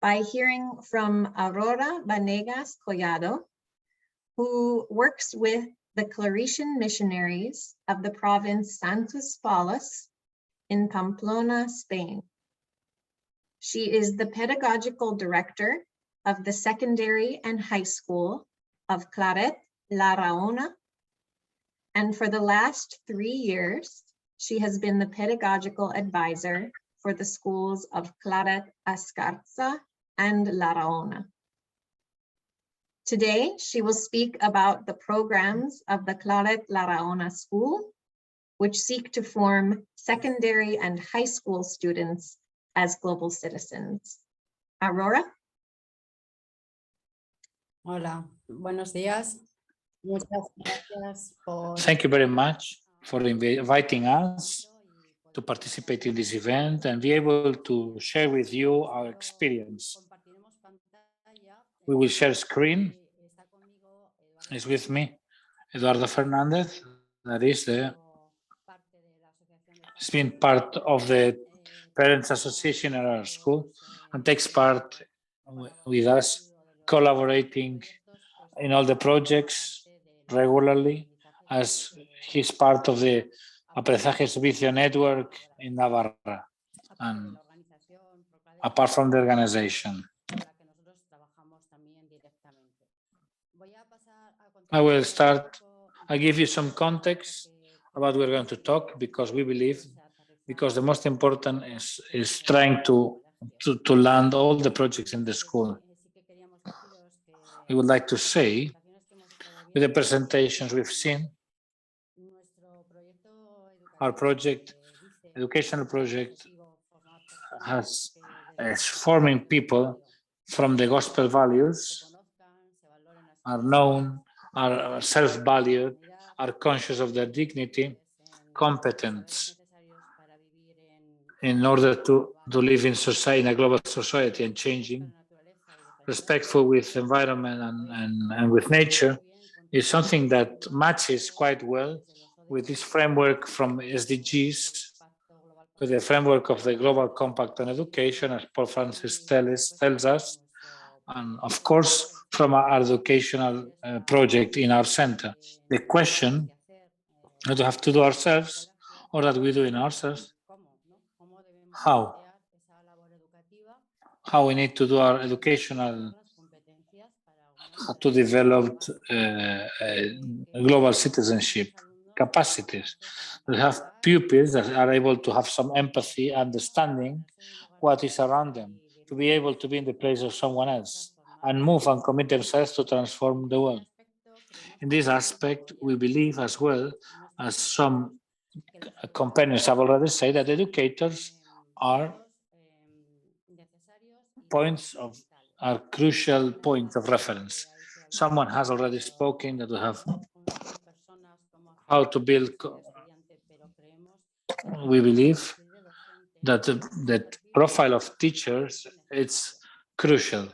by hearing from Aurora Vanegas Collado, who works with the Claretian missionaries of the province Santos Palos in Pamplona, Spain. She is the pedagogical director of the secondary and high school of Claret La Raona. And for the last 3 years, she has been the pedagogical advisor for the schools of Claret Ascarza and La Raona. Today, she will speak about the programs of the Claret La Raona School, which seek to form secondary and high school students as global citizens. Aurora? Hola, buenos días. Muchas gracias por... Thank you very much for inviting us to participate in this event and be able to share with you our experience. We will share screen. Is with me Eduardo Fernandez, that is has been part of the Parents Association at our school and takes part with us, collaborating in all the projects regularly, as he's part of the Aprendizaje Servicio Network in Navarra, and apart from the organization. I will start, I'll give you some context about what we're going to talk, because we believe, because the most important is trying to land all the projects in the school. We would like to say, with the presentations we've seen, our project, educational project, is forming people from the gospel values, are known, are self-valued, are conscious of their dignity, competence in order to live in society, in a global society and changing, respectful with environment and with nature, is something that matches quite well with this framework from SDGs, with the framework of the Global Compact on Education, as Paul Francis tells us, and of course, from our educational project in our center. The question that we have to do ourselves, or that we do in ourselves, how we need to do our educational, to develop global citizenship capacities. We have pupils that are able to have some empathy, understanding what is around them, to be able to be in the place of someone else and move and commit themselves to transform the world. In this aspect, we believe as well, as some companions have already said, that educators are crucial points of reference. Someone has already spoken that we have how to build. We believe that the profile of teachers is crucial,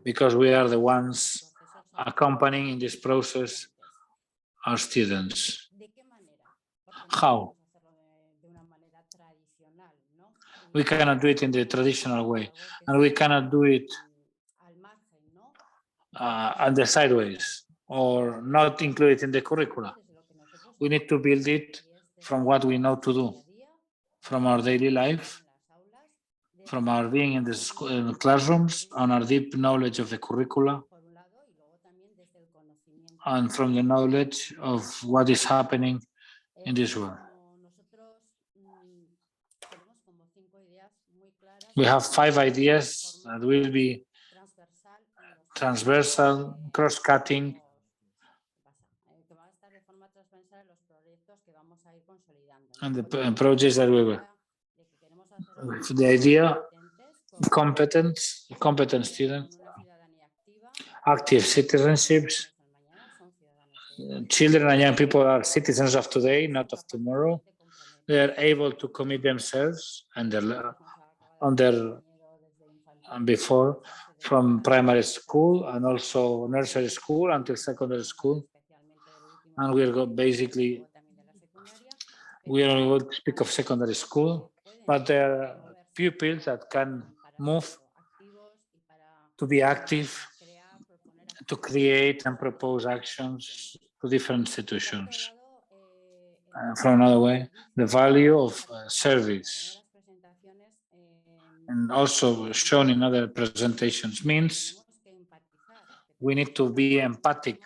because we are the ones accompanying in this process our students. How? We cannot do it in the traditional way, and we cannot do it on the sideways or not include it in the curricula. We need to build it from what we know to do, from our daily life, from our being in the classrooms, on our deep knowledge of the curricula, and from the knowledge of what is happening in this world. We have 5 ideas that will be transversal, cross-cutting, and the projects that we were. The idea, competent students, active citizenships. Children and young people are citizens of today, not of tomorrow. They are able to commit themselves and before from primary school and also nursery school until secondary school. And we are basically, we are going to speak of secondary school, but there are pupils that can move to be active, to create and propose actions to different institutions. From another way, the value of service, and also shown in other presentations, means we need to be empathic,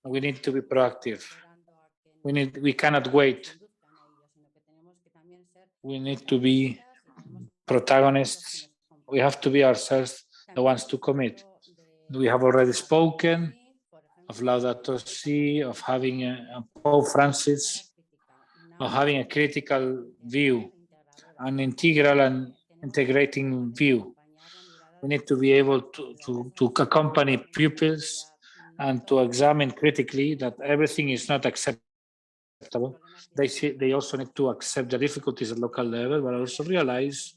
we need to be proactive, we cannot wait, we need to be protagonists, we have to be ourselves the ones to commit. We have already spoken of Laudato Si, of having a Pope Francis, of having a critical view, an integral and integrating view. We need to be able to accompany pupils and to examine critically that everything is not acceptable. They also need to accept the difficulties at local level, but also realize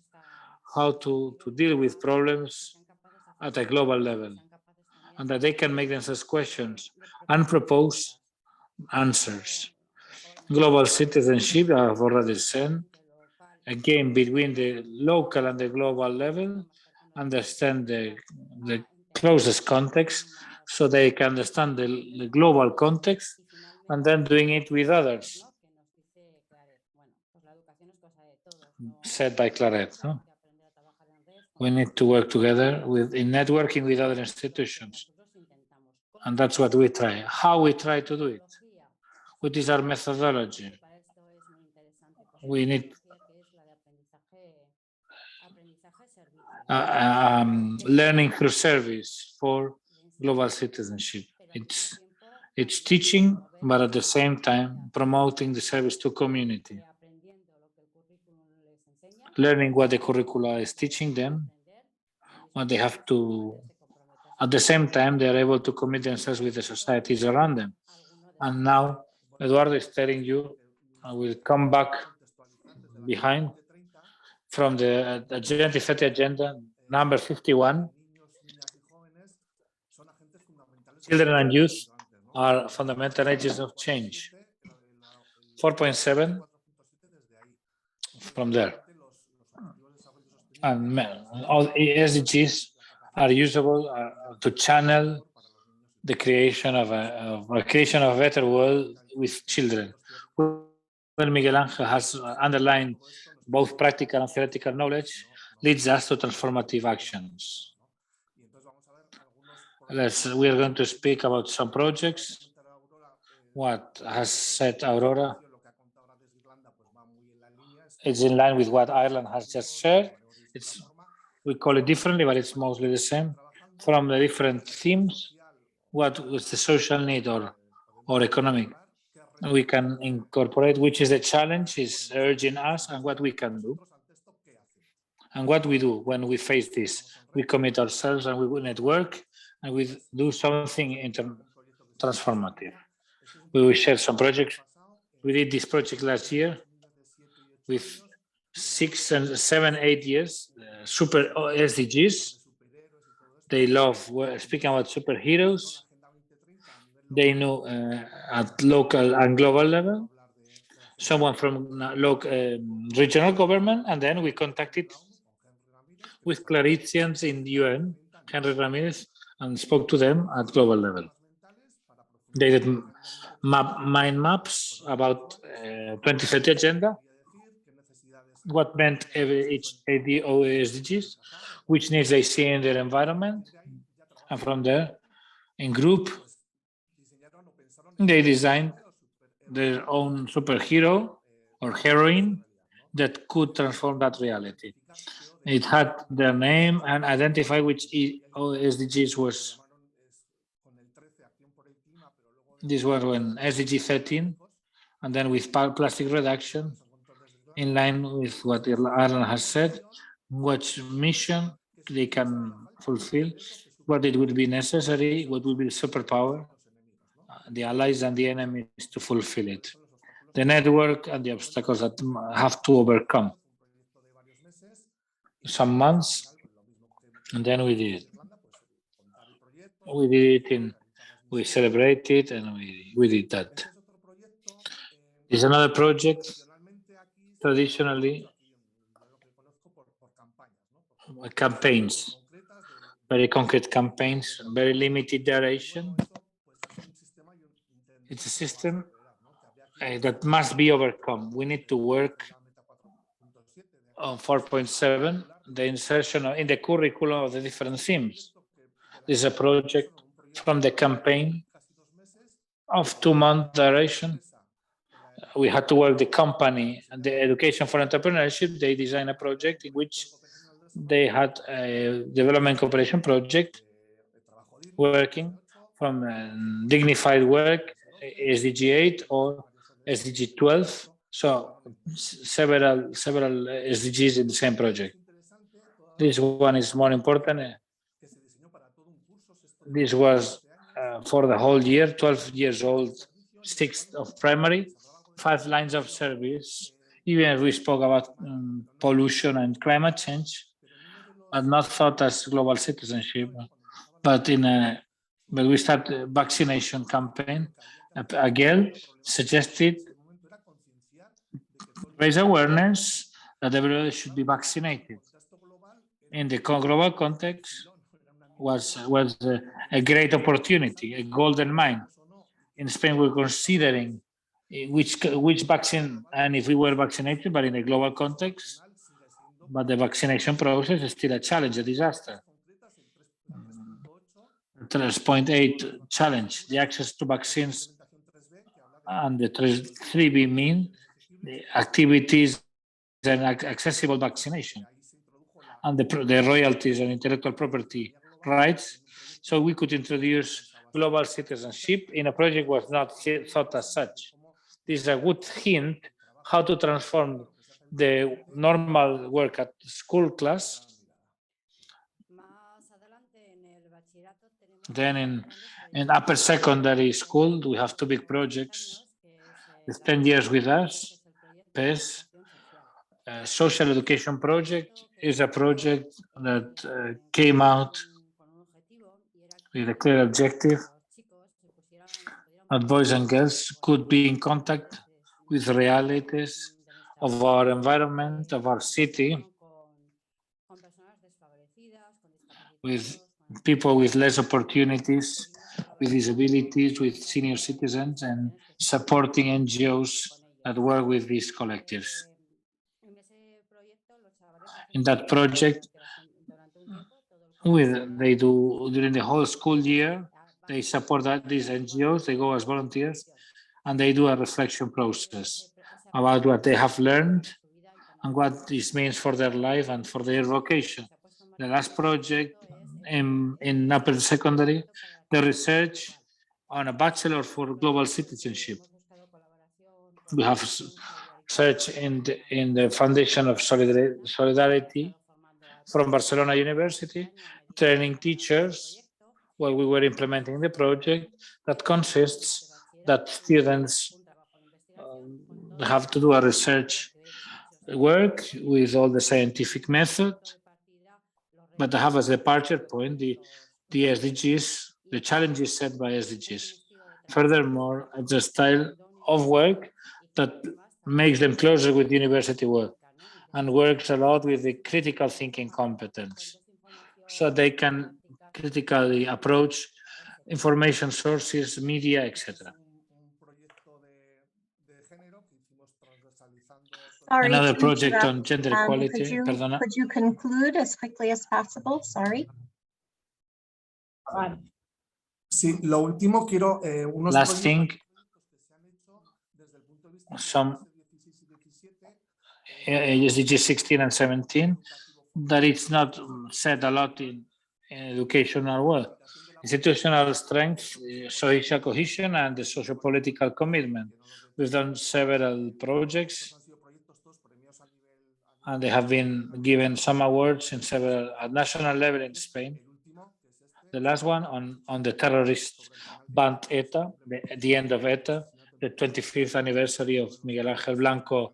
how to deal with problems at a global level, and that they can make themselves questions and propose answers. Global citizenship, I've already said, again, between the local and the global level, understand the closest context so they can understand the global context, and then doing it with others, said by Claret. No? We need to work together in networking with other institutions. And that's what we try. How we try to do it? What is our methodology? We need learning through service for global citizenship. It's teaching, but at the same time promoting the service to community. Learning what the curricula is teaching them, what they have to, at the same time they are able to commit themselves with the societies around them. And now Eduardo is telling you, I will come back behind from the 2030 agenda, number 51. Children and youth are fundamental agents of change. 4.7 from there. And all SDGs are usable to channel the creation of a better world with children. When Miguel Angel has underlined both practical and theoretical knowledge, leads us to transformative actions. We are going to speak about some projects. What has said Aurora is in line with what Ireland has just shared. We call it differently, but it's mostly the same. From the different themes, what was the social need or economic? We can incorporate which is the challenge is urging us and what we can do. And what we do when we face this, we commit ourselves and we network and we do something transformative. We will share some projects. We did this project last year with 6 and 7, 8 years, super SDGs. They love speaking about superheroes. They know at local and global level, someone from local regional government, and then we contacted with Claritians in the UN, Henry Ramirez, and spoke to them at global level. They did mind maps about 2030 agenda, what meant each SDGs, which needs they see in their environment, and from there, in group, they designed their own superhero or heroine that could transform that reality. It had their name and identify which SDGs was. This was when SDG 13, And then with plastic reduction, in line with what Ireland has said, what mission they can fulfill, what it would be necessary, what would be the superpower, the allies and the enemies to fulfill it, the network and the obstacles that have to overcome. Some months, and then we did it. We did it we celebrated and we did that. It's another project, traditionally, campaigns, very concrete campaigns, very limited duration. It's a system that must be overcome. We need to work on 4.7, the insertion in the curriculum of the different themes. This is a project from the campaign of 2-month duration. We had to work the company and the Education for Entrepreneurship. They designed a project in which they had a development cooperation project working from dignified work, SDG 8 or SDG 12. So several SDGs in the same project. This one is more important. This was for the whole year, 12 years old, 6th of primary, 5 lines of service. Even if we spoke about pollution and climate change, but not thought as global citizenship. But when we start a vaccination campaign, a girl suggested raise awareness that everybody should be vaccinated. In the global context, was a great opportunity, a golden mine. In Spain, we're considering which vaccine and if we were vaccinated, but in a global context. But the vaccination process is still a challenge, a disaster. 3.8 challenge, the access to vaccines and the 3B mean the activities and accessible vaccination and the royalties and intellectual property rights. So we could introduce global citizenship in a project was not thought as such. This is a good hint how to transform the normal work at school class. Then in upper secondary school, we have 2 big projects. It's 10 years with us, PES. Social education project is a project that came out with a clear objective that boys and girls could be in contact with realities of our environment, of our city, with people with less opportunities, with disabilities, with senior citizens, and supporting NGOs that work with these collectives. In that project, they do during the whole school year, they support these NGOs, they go as volunteers, and they do a reflection process about what they have learned and what this means for their life and for their vocation. The last project in upper secondary, the research on a bachelor for global citizenship. We have search in the Foundation of Solidarity from Barcelona University, training teachers while we were implementing the project that consists that students have to do a research work with all the scientific method, but they have as a departure point the SDGs, the challenges set by SDGs. Furthermore, it's a style of work that makes them closer with the university work and works a lot with the critical thinking competence. So they can critically approach information sources, media, etc. Sorry Another to project interrupt. on gender equality. Could you conclude as quickly as possible? Sorry. Sí, lo último quiero last thing, some SDG 16 and 17, that it's not said a lot in educational world. Institutional strength, social cohesion, and the socio-political commitment. We've done several projects, and they have been given some awards in several at national level in Spain. The last one on the terrorist band ETA, the end of ETA, the 25th anniversary of Miguel Ángel Blanco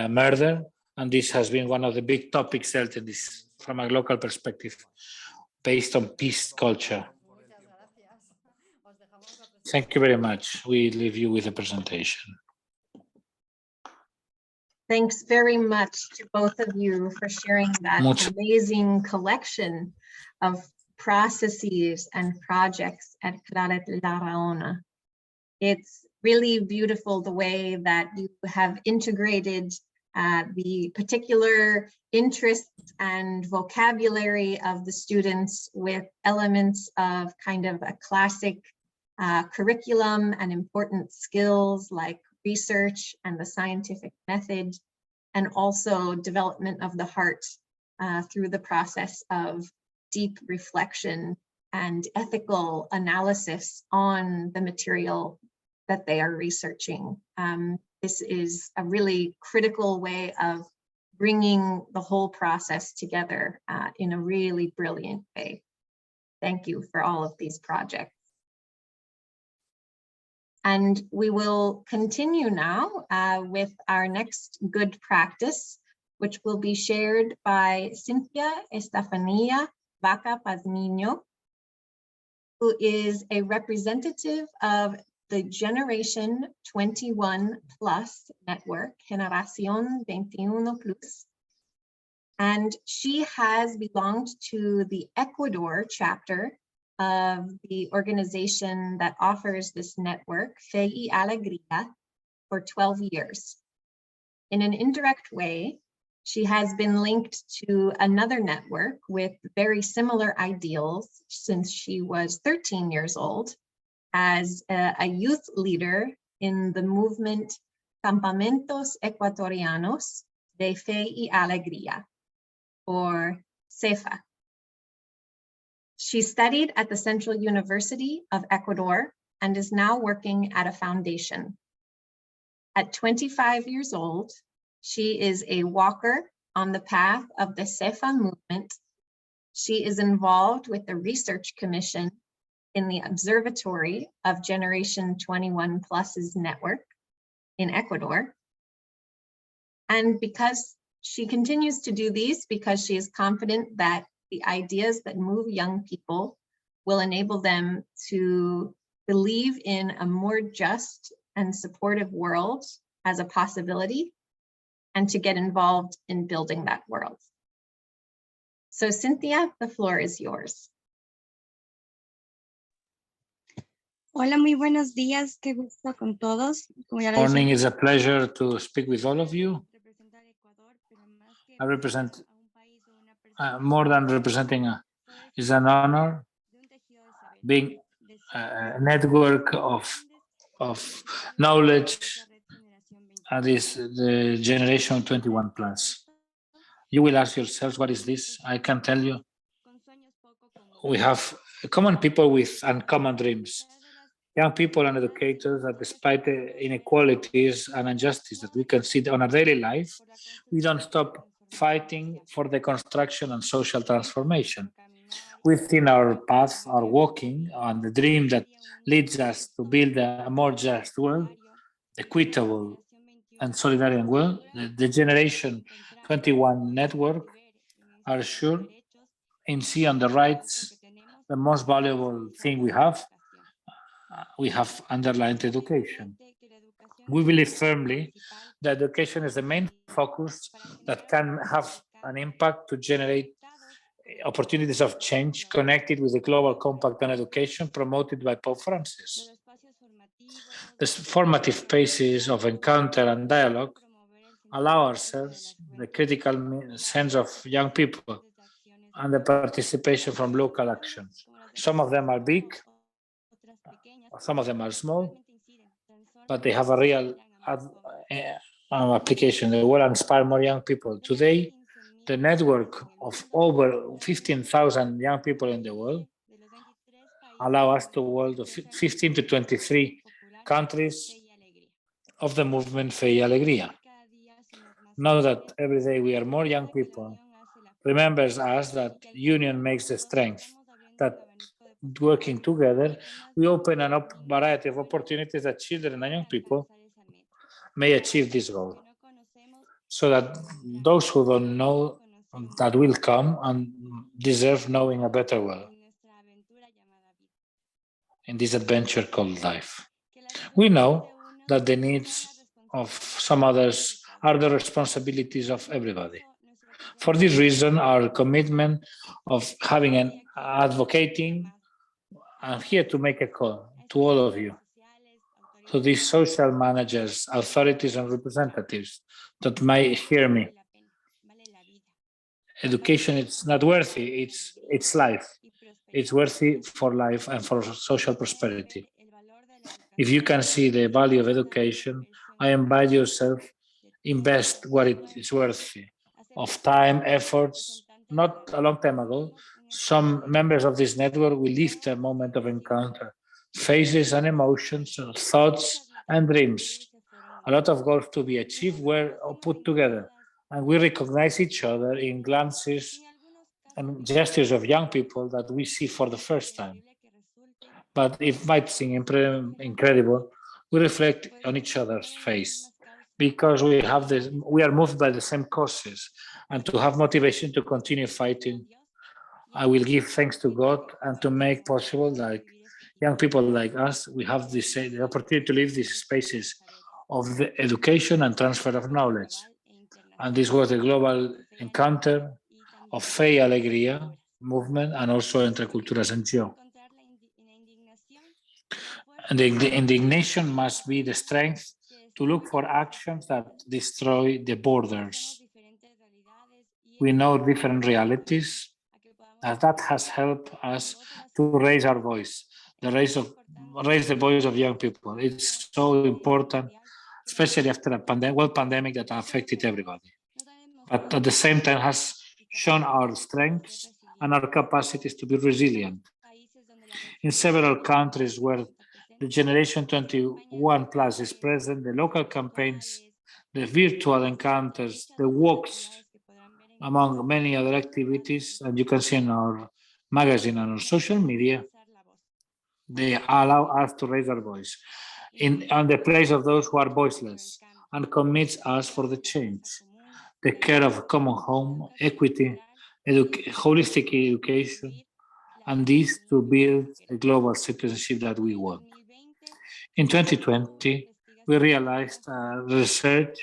murder, and this has been one of the big topics dealt in this from a local perspective, based on peace culture. Thank you very much. We leave you with the presentation. Thanks very much to both of you for sharing that amazing collection of processes and projects at Claret La Raona. It's really beautiful the way that you have integrated the particular interests and vocabulary of the students with elements of kind of a classic curriculum and important skills like research and the scientific method, and also development of the heart through the process of deep reflection and ethical analysis on the material that they are researching. This is a really critical way of bringing the whole process together in a really brilliant way. Thank you for all of these projects. And we will continue now with our next good practice, which will be shared by Cynthia Estefania Vaca Pazmiño, who is a representative of the Generation 21 Plus network, Generación 21 Plus. And she has belonged to the Ecuador chapter of the organization that offers this network, Fe y Alegría, for 12 years. In an indirect way, she has been linked to another network with very similar ideals since she was 13 years old as a youth leader in the movement Campamentos Ecuatorianos de Fe y Alegría, or CEFA. She studied at the Central University of Ecuador and is now working at a foundation. At 25 years old, she is a walker on the path of the CEFA movement. She is involved with the Research Commission in the Observatory of Generation 21 Plus's network in Ecuador. And because she continues to do these, because she is confident that the ideas that move young people will enable them to believe in a more just and supportive world as a possibility, and to get involved in building that world. So Cynthia, the floor is yours. Hola, muy buenos días. Qué gusto con todos. Morning, is a pleasure to speak with all of you. I represent more than representing, is an honor being a network of knowledge that is the Generation 21 Plus. You will ask yourselves, what is this? I can tell you, we have common people with uncommon dreams. Young people and educators that despite the inequalities and injustice that we can see on our daily life, we don't stop fighting for the construction and social transformation. Within our path, our walking on the dream that leads us to build a more just world, equitable and solidary world, the Generation 21 network are sure in see on the rights the most valuable thing we have underlined education. We believe firmly that education is the main focus that can have an impact to generate opportunities of change connected with the Global Compact on Education promoted by Pope Francis. The formative spaces of encounter and dialogue allow ourselves the critical sense of young people and the participation from local actions. Some of them are big, some of them are small, but they have a real application. They will inspire more young people. Today, the network of over 15,000 young people in the world allow us to world of 15 to 23 countries of the movement Fe y Alegría. Now that every day we are more young people, remembers us that union makes the strength, that working together, we open a variety of opportunities that children and young people may achieve this goal. So that those who don't know that will come and deserve knowing a better world in this adventure called life. We know that the needs of some others are the responsibilities of everybody. For this reason, our commitment of having an advocating, I'm here to make a call to all of you, to these social managers, authorities and representatives that might hear me. Education is not worthy, it's life. It's worthy for life and for social prosperity. If you can see the value of education, I invite yourself, invest what it is worthy of time, efforts. Not a long time ago, some members of this network will live a moment of encounter, faces and emotions, thoughts and dreams. A lot of goals to be achieved were put together, and we recognize each other in glances and gestures of young people that we see for the first time. But it might seem incredible, we reflect on each other's face because we are moved by the same causes, and to have motivation to continue fighting, I will give thanks to God and to make possible like young people like us, we have the opportunity to live these spaces of the education and transfer of knowledge. And this was a global encounter of Fe y Alegría movement and also Entre Culturas NGO. And the indignation must be the strength to look for actions that destroy the borders. We know different realities, and that has helped us to raise our voice, raise the voice of young people. It's so important, especially after a pandemic that affected everybody. But at the same time has shown our strengths and our capacities to be resilient. In several countries where the Generation 21 Plus is present, the local campaigns, the virtual encounters, the walks, among many other activities, and you can see in our magazine and on social media, they allow us to raise our voice on the place of those who are voiceless and commits us for the change, the care of a common home, equity, holistic education, and this to build a global citizenship that we want. In 2020, we realized research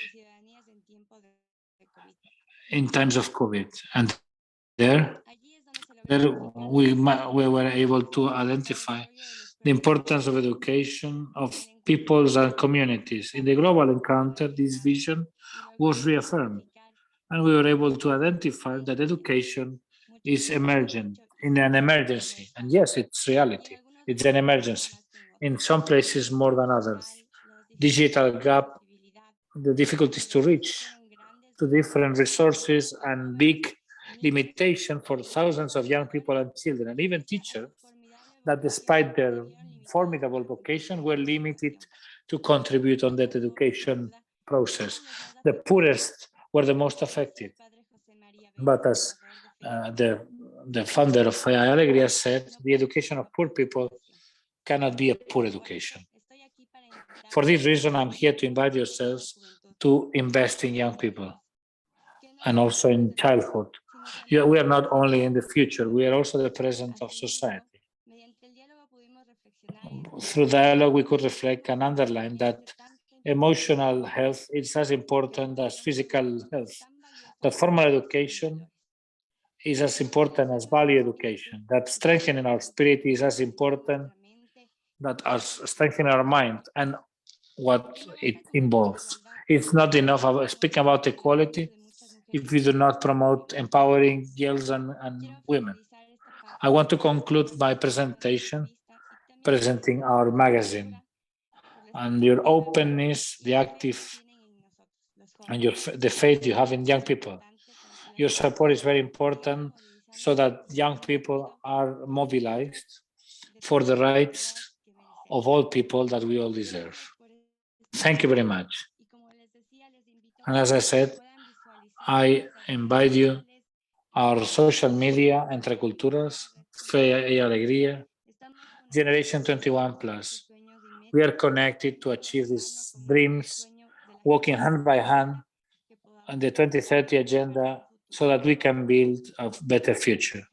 in times of COVID, and there we were able to identify the importance of education of peoples and communities. In the global encounter, this vision was reaffirmed, and we were able to identify that education is emergent in an emergency. And yes, it's reality. It's an emergency. In some places more than others. Digital gap, the difficulties to reach to different resources and big limitation for thousands of young people and children, and even teachers that despite their formidable vocation were limited to contribute on that education process. The poorest were the most affected. But as the founder of Fe y Alegría said, the education of poor people cannot be a poor education. For this reason, I'm here to invite yourselves to invest in young people and also in childhood. We are not only in the future, we are also the present of society. Through dialogue, we could reflect and underline that emotional health is as important as physical health, that formal education is as important as value education, that strengthening our spirit is as important that as strengthening our mind and what it involves. It's not enough of speaking about equality if we do not promote empowering girls and women. I want to conclude my presentation presenting our magazine and your openness, the active and the faith you have in young people. Your support is very important so that young people are mobilized for the rights of all people that we all deserve. Thank you very much. And as I said, I invite you our social media, Entre Culturas, Fe y Alegría, Generation 21 Plus. We are connected to achieve these dreams, working hand by hand on the 2030 agenda so that we can build a better future.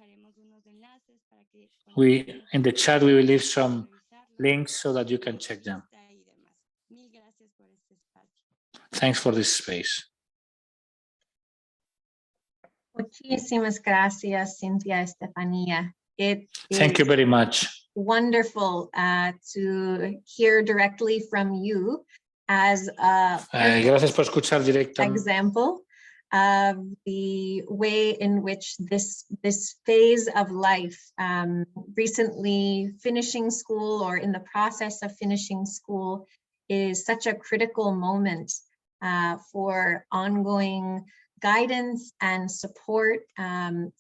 In the chat, we will leave some links so that you can check them. Thanks for this space. Muchísimas gracias, Cynthia Estefanía. Thank you very much. Wonderful to hear directly from you as a gracias por escuchar example of the way in which this phase of life, recently finishing school or in the process of finishing school, is such a critical moment for ongoing guidance and support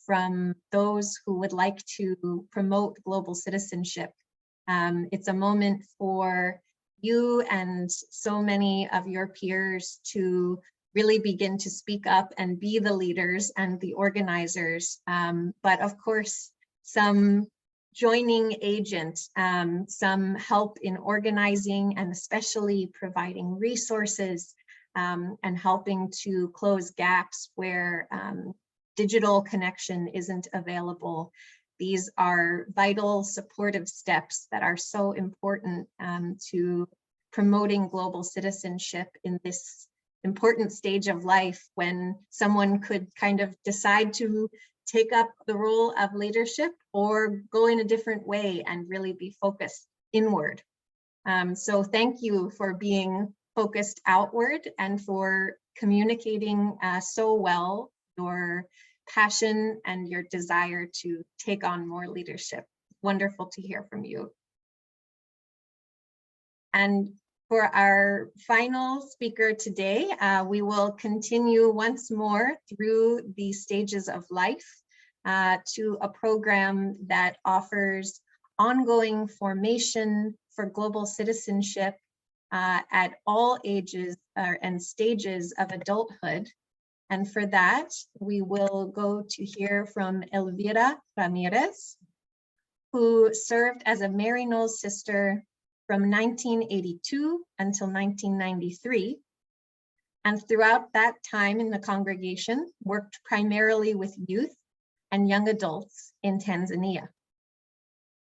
from those who would like to promote global citizenship. It's a moment for you and so many of your peers to really begin to speak up and be the leaders and the organizers. But of course, some joining agent, some help in organizing and especially providing resources and helping to close gaps where digital connection isn't available. These are vital supportive steps that are so important to promoting global citizenship in this important stage of life when someone could kind of decide to take up the role of leadership or go in a different way and really be focused inward. So thank you for being focused outward and for communicating so well your passion and your desire to take on more leadership. Wonderful to hear from you. And for our final speaker today, we will continue once more through the stages of life to a program that offers ongoing formation for global citizenship at all ages and stages of adulthood. And for that, we will go to hear from Elvira Ramirez, who served as a Mary Knowles sister from 1982 until 1993. And throughout that time in the congregation, worked primarily with youth and young adults in Tanzania.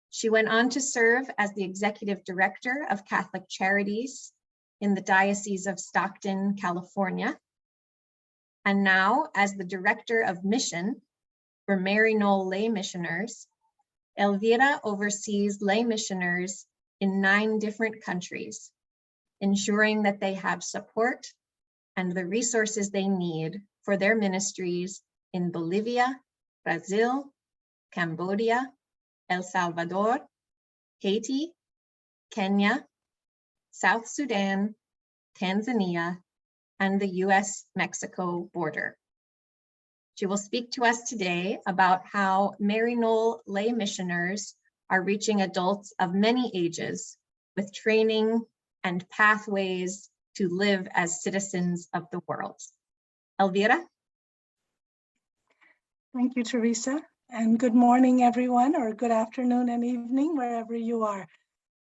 She went on to serve as the executive director of Catholic Charities in the Diocese of Stockton, California. And now as the director of mission for Mary Knowles lay missioners, Elvira oversees lay missioners in 9 different countries, ensuring that they have support and the resources they need for their ministries in Bolivia, Brazil, Cambodia, El Salvador, Haiti, Kenya, South Sudan, Tanzania, and the US-Mexico border. She will speak to us today about how Mary Knowles lay missioners are reaching adults of many ages with training and pathways to live as citizens of the world. Elvira? Thank you, Teresa. And good morning, everyone, or good afternoon and evening, wherever you are.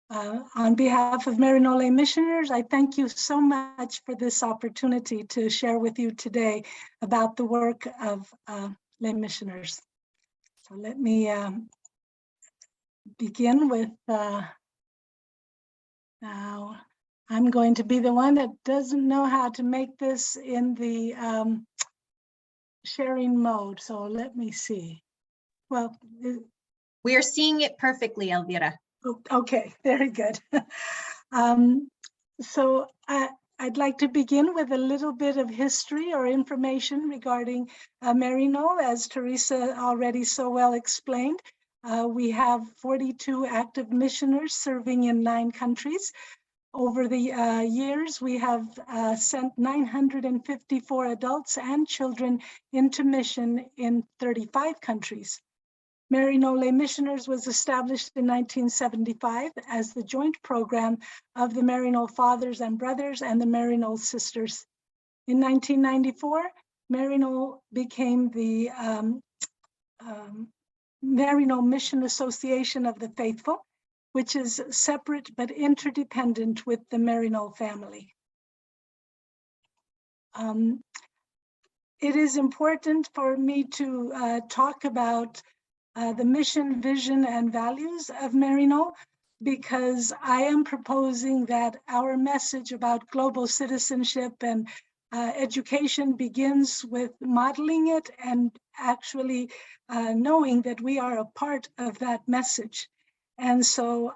On behalf of Mary Knowles lay missioners, I thank you so much for this opportunity to share with you today about the work of lay missioners. So let me begin with, now I'm going to be the one that doesn't know how to make this in the sharing mode. So let me see. Well, we are seeing it perfectly, Elvira. Okay, very good. So I'd like to begin with a little bit of history or information regarding Mary Knowles, as Teresa already so well explained. We have 42 active missioners serving in 9 countries. Over the years, we have sent 954 adults and children into mission in 35 countries. Maryknoll Lay Missioners was established in 1975 as the joint program of the Maryknoll Fathers and Brothers and the Maryknoll Sisters. In 1994, Maryknoll became the Maryknoll Mission Association of the Faithful, which is separate but interdependent with the Maryknoll family. It is important for me to talk about the mission, vision, and values of Maryknoll, because I am proposing that our message about global citizenship and education begins with modeling it and actually knowing that we are a part of that message. And so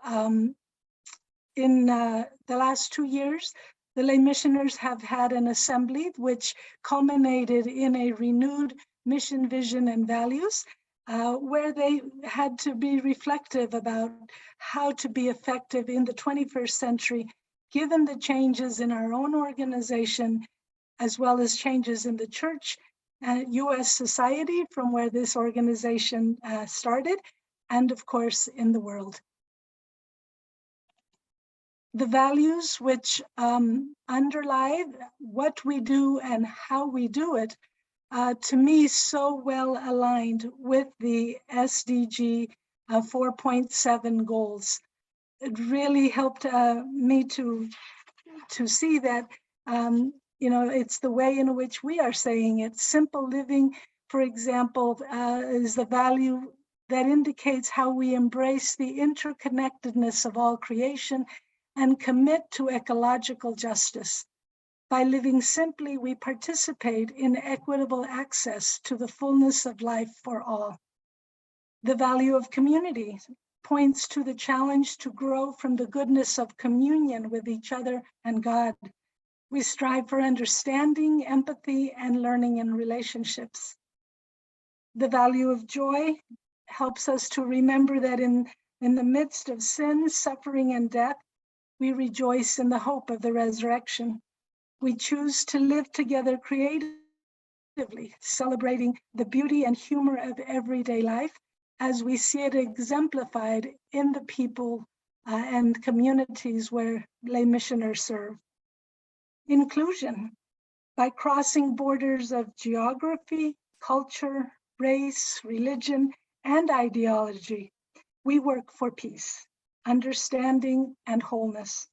in the last 2 years, the lay missioners have had an assembly which culminated in a renewed mission, vision, and values, where they had to be reflective about how to be effective in the 21st century, given the changes in our own organization, as well as changes in the church and US society from where this organization started, and of course in the world. The values which underlie what we do and how we do it, to me, so well aligned with the SDG 4.7 goals. It really helped me to see that, it's the way in which we are saying it. Simple living, for example, is the value that indicates how we embrace the interconnectedness of all creation and commit to ecological justice. By living simply, we participate in equitable access to the fullness of life for all. The value of community points to the challenge to grow from the goodness of communion with each other and God. We strive for understanding, empathy, and learning in relationships. The value of joy helps us to remember that in the midst of sin, suffering, and death, we rejoice in the hope of the resurrection. We choose to live together creatively, celebrating the beauty and humor of everyday life as we see it exemplified in the people and communities where lay missioners serve. Inclusion, by crossing borders of geography, culture, race, religion, and ideology, we work for peace, understanding, and wholeness.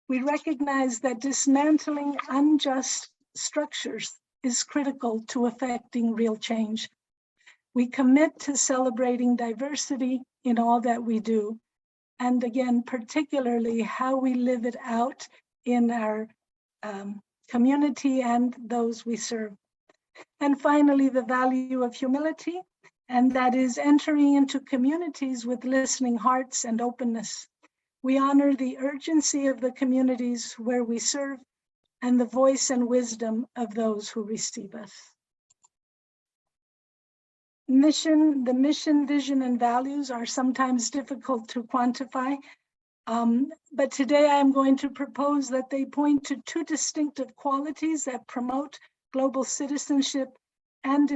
We recognize that dismantling unjust structures is critical to effecting real change. We commit to celebrating diversity in all that we do, and again, particularly how we live it out in our community and those we serve. And finally, the value of humility, and that is entering into communities with listening hearts and openness. We honor the urgency of the communities where we serve and the voice and wisdom of those who receive us. The mission, vision, and values are sometimes difficult to quantify, but today I am going to propose that they point to two distinctive qualities that promote global citizenship and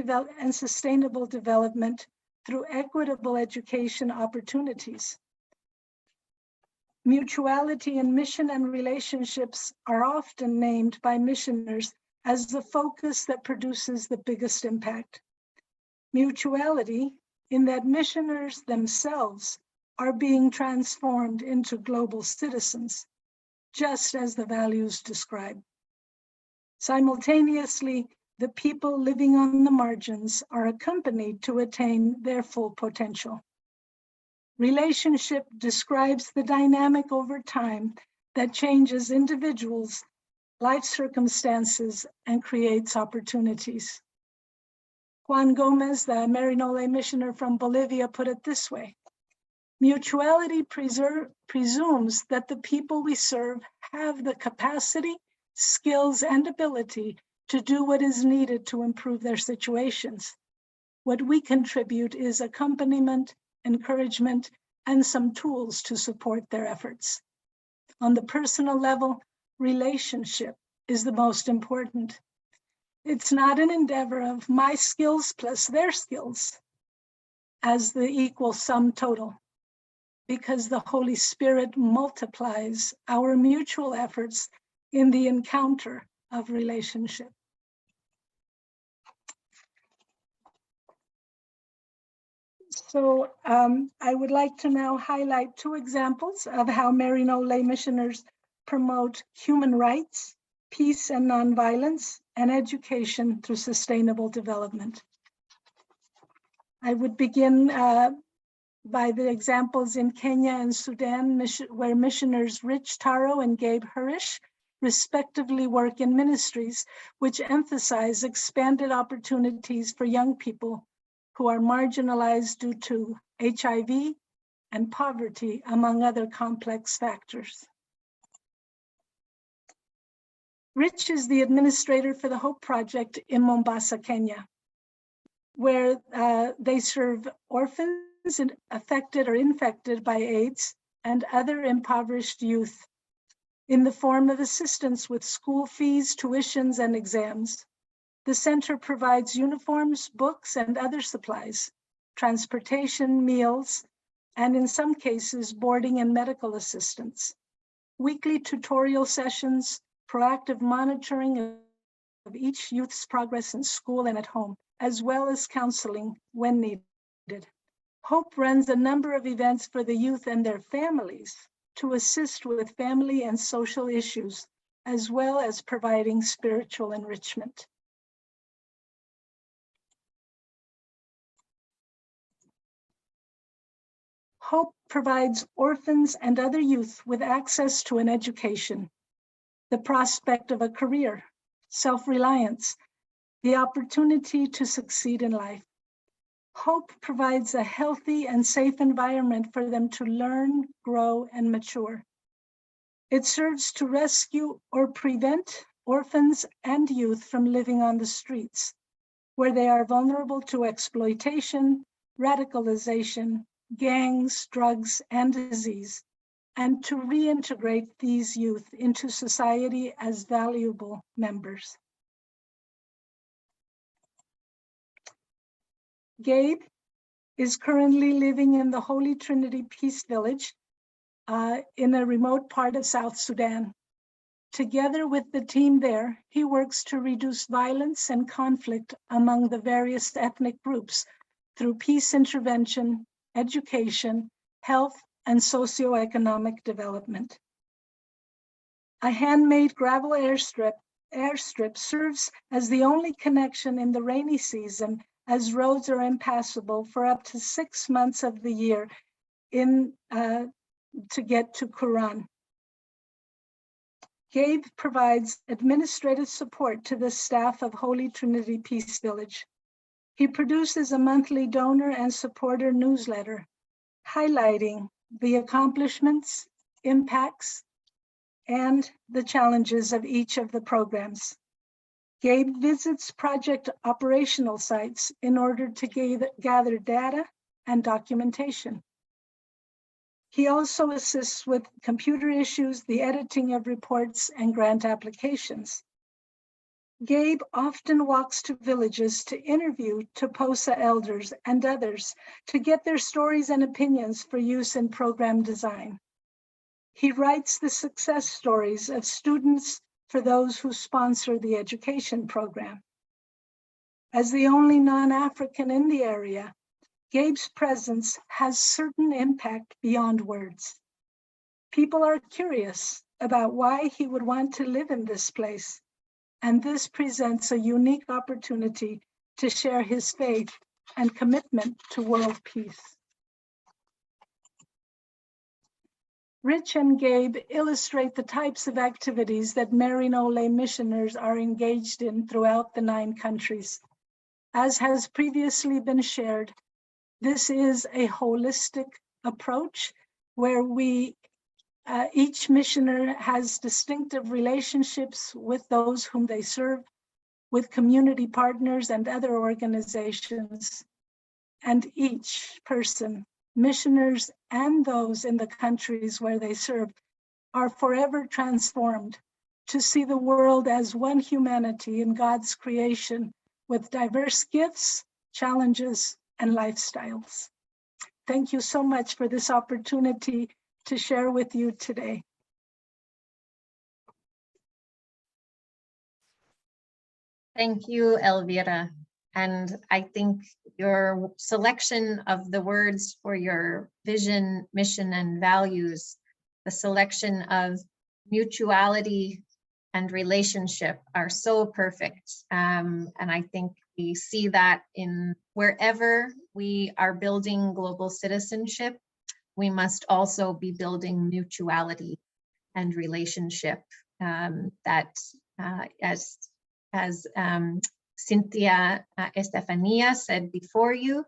sustainable development through equitable education opportunities. Mutuality in mission and relationships are often named by missioners as the focus that produces the biggest impact. Mutuality in that missioners themselves are being transformed into global citizens, just as the values describe. Simultaneously, the people living on the margins are accompanied to attain their full potential. Relationship describes the dynamic over time that changes individuals' life circumstances and creates opportunities. Juan Gomez, the Maryknoll Lay missioner from Bolivia, put it this way: mutuality presumes that the people we serve have the capacity, skills, and ability to do what is needed to improve their situations. What we contribute is accompaniment, encouragement, and some tools to support their efforts. On the personal level, relationship is the most important. It's not an endeavor of my skills plus their skills. as the equal sum total, because the Holy Spirit multiplies our mutual efforts in the encounter of relationship. So I would like to now highlight two examples of how Maryknoll lay missioners promote human rights, peace and nonviolence, and education through sustainable development. I would begin by the examples in Kenya and Sudan, where missioners Rich Taro and Gabe Hurish respectively work in ministries which emphasize expanded opportunities for young people who are marginalized due to HIV and poverty, among other complex factors. Rich is the administrator for the Hope Project in Mombasa, Kenya, where they serve orphans affected or infected by AIDS and other impoverished youth in the form of assistance with school fees, tuitions, and exams. The center provides uniforms, books, and other supplies, transportation, meals, and in some cases, boarding and medical assistance, weekly tutorial sessions, proactive monitoring of each youth's progress in school and at home, as well as counseling when needed. Hope runs a number of events for the youth and their families to assist with family and social issues, as well as providing spiritual enrichment. Hope provides orphans and other youth with access to an education, the prospect of a career, self-reliance, the opportunity to succeed in life. Hope provides a healthy and safe environment for them to learn, grow, and mature. It serves to rescue or prevent orphans and youth from living on the streets, where they are vulnerable to exploitation, radicalization, gangs, drugs, and disease, and to reintegrate these youth into society as valuable members. Gabe is currently living in the Holy Trinity Peace Village in a remote part of South Sudan. Together with the team there, he works to reduce violence and conflict among the various ethnic groups through peace intervention, education, health, and socioeconomic development. A handmade gravel airstrip serves as the only connection in the rainy season, as roads are impassable for up to 6 months of the year to get to Quran. Gabe provides administrative support to the staff of Holy Trinity Peace Village. He produces a monthly donor and supporter newsletter, highlighting the accomplishments, impacts, and the challenges of each of the programs. Gabe visits project operational sites in order to gather data and documentation. He also assists with computer issues, the editing of reports, and grant applications. Gabe often walks to villages to interview Toposa elders and others to get their stories and opinions for use in program design. He writes the success stories of students for those who sponsor the education program. As the only non-African in the area, Gabe's presence has certain impact beyond words. People are curious about why he would want to live in this place, and this presents a unique opportunity to share his faith and commitment to world peace. Rich and Gabe illustrate the types of activities that Maryknoll lay missioners are engaged in throughout the 9 countries. As has previously been shared, this is a holistic approach where each missioner has distinctive relationships with those whom they serve, with community partners and other organizations. And each person, missioners and those in the countries where they serve, are forever transformed to see the world as one humanity in God's creation with diverse gifts, challenges, and lifestyles. Thank you so much for this opportunity to share with you today. Thank you, Elvira. And I think your selection of the words for your vision, mission, and values, the selection of mutuality and relationship are so perfect. And I think we see that in wherever we are building global citizenship, we must also be building mutuality and relationship that as Cynthia Estefania said before you,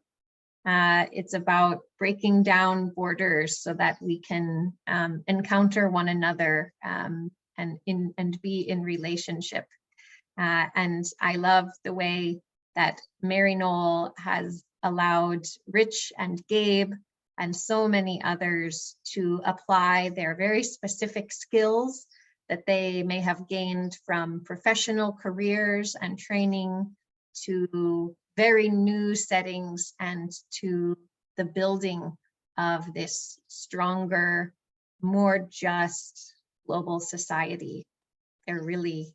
it's about breaking down borders so that we can encounter one another and be in relationship. And I love the way that Mary Noel has allowed Rich and Gabe and so many others to apply their very specific skills that they may have gained from professional careers and training to very new settings and to the building of this stronger, more just global society. They're really,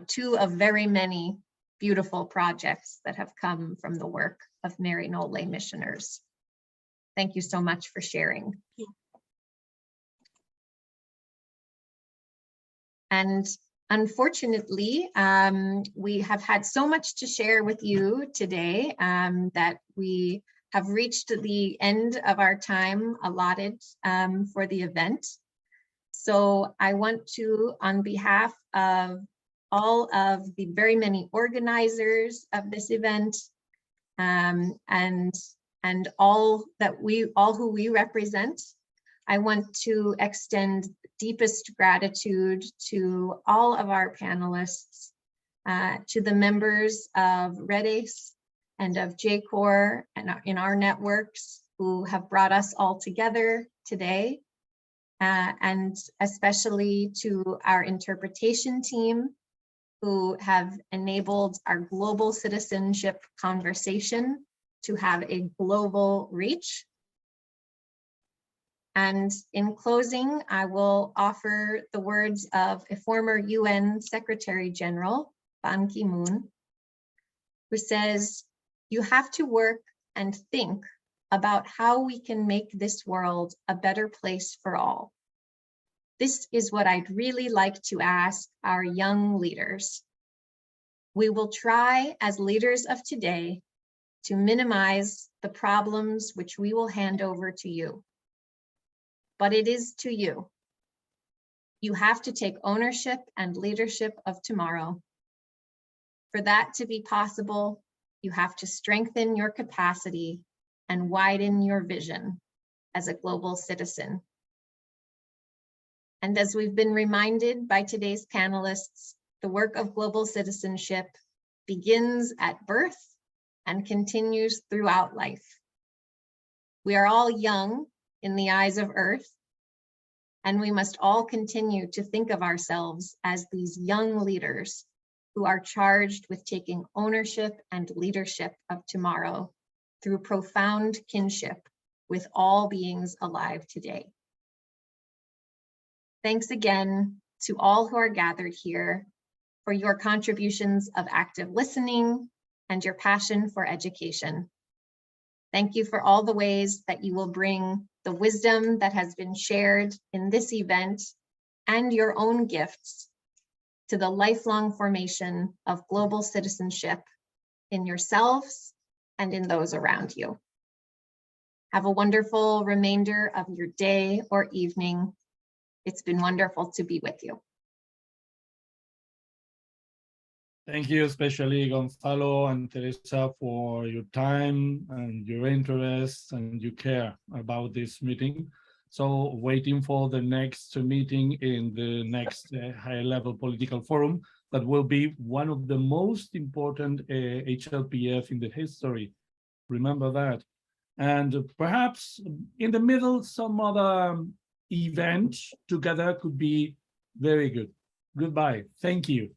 two of very many beautiful projects that have come from the work of Mary Noel Lay Missioners. Thank you so much for sharing. And unfortunately, we have had so much to share with you today that we have reached the end of our time allotted for the event. So I want to, on behalf of all of the very many organizers of this event and all who we represent, I want to extend deepest gratitude to all of our panelists, to the members of REDACE and of JCOR and in our networks who have brought us all together today, and especially to our interpretation team who have enabled our global citizenship conversation to have a global reach. And in closing, I will offer the words of a former UN Secretary General, Ban Ki-moon, who says, "You have to work and think about how we can make this world a better place for all." This is what I'd really like to ask our young leaders. We will try as leaders of today to minimize the problems which we will hand over to you. But it is to you. You have to take ownership and leadership of tomorrow. For that to be possible, you have to strengthen your capacity and widen your vision as a global citizen. And as we've been reminded by today's panelists, the work of global citizenship begins at birth and continues throughout life. We are all young in the eyes of Earth, and we must all continue to think of ourselves as these young leaders who are charged with taking ownership and leadership of tomorrow through profound kinship with all beings alive today. Thanks again to all who are gathered here for your contributions of active listening and your passion for education. Thank you for all the ways that you will bring the wisdom that has been shared in this event and your own gifts to the lifelong formation of global citizenship in yourselves and in those around you. Have a wonderful remainder of your day or evening. It's been wonderful to be with you. Thank you, especially Gonzalo and Teresa, for your time and your interest and your care about this meeting. So waiting for the next meeting in the next high-level political forum that will be one of the most important HLPF in the history. Remember that. And perhaps in the middle, some other event together could be very good. Goodbye. Thank you.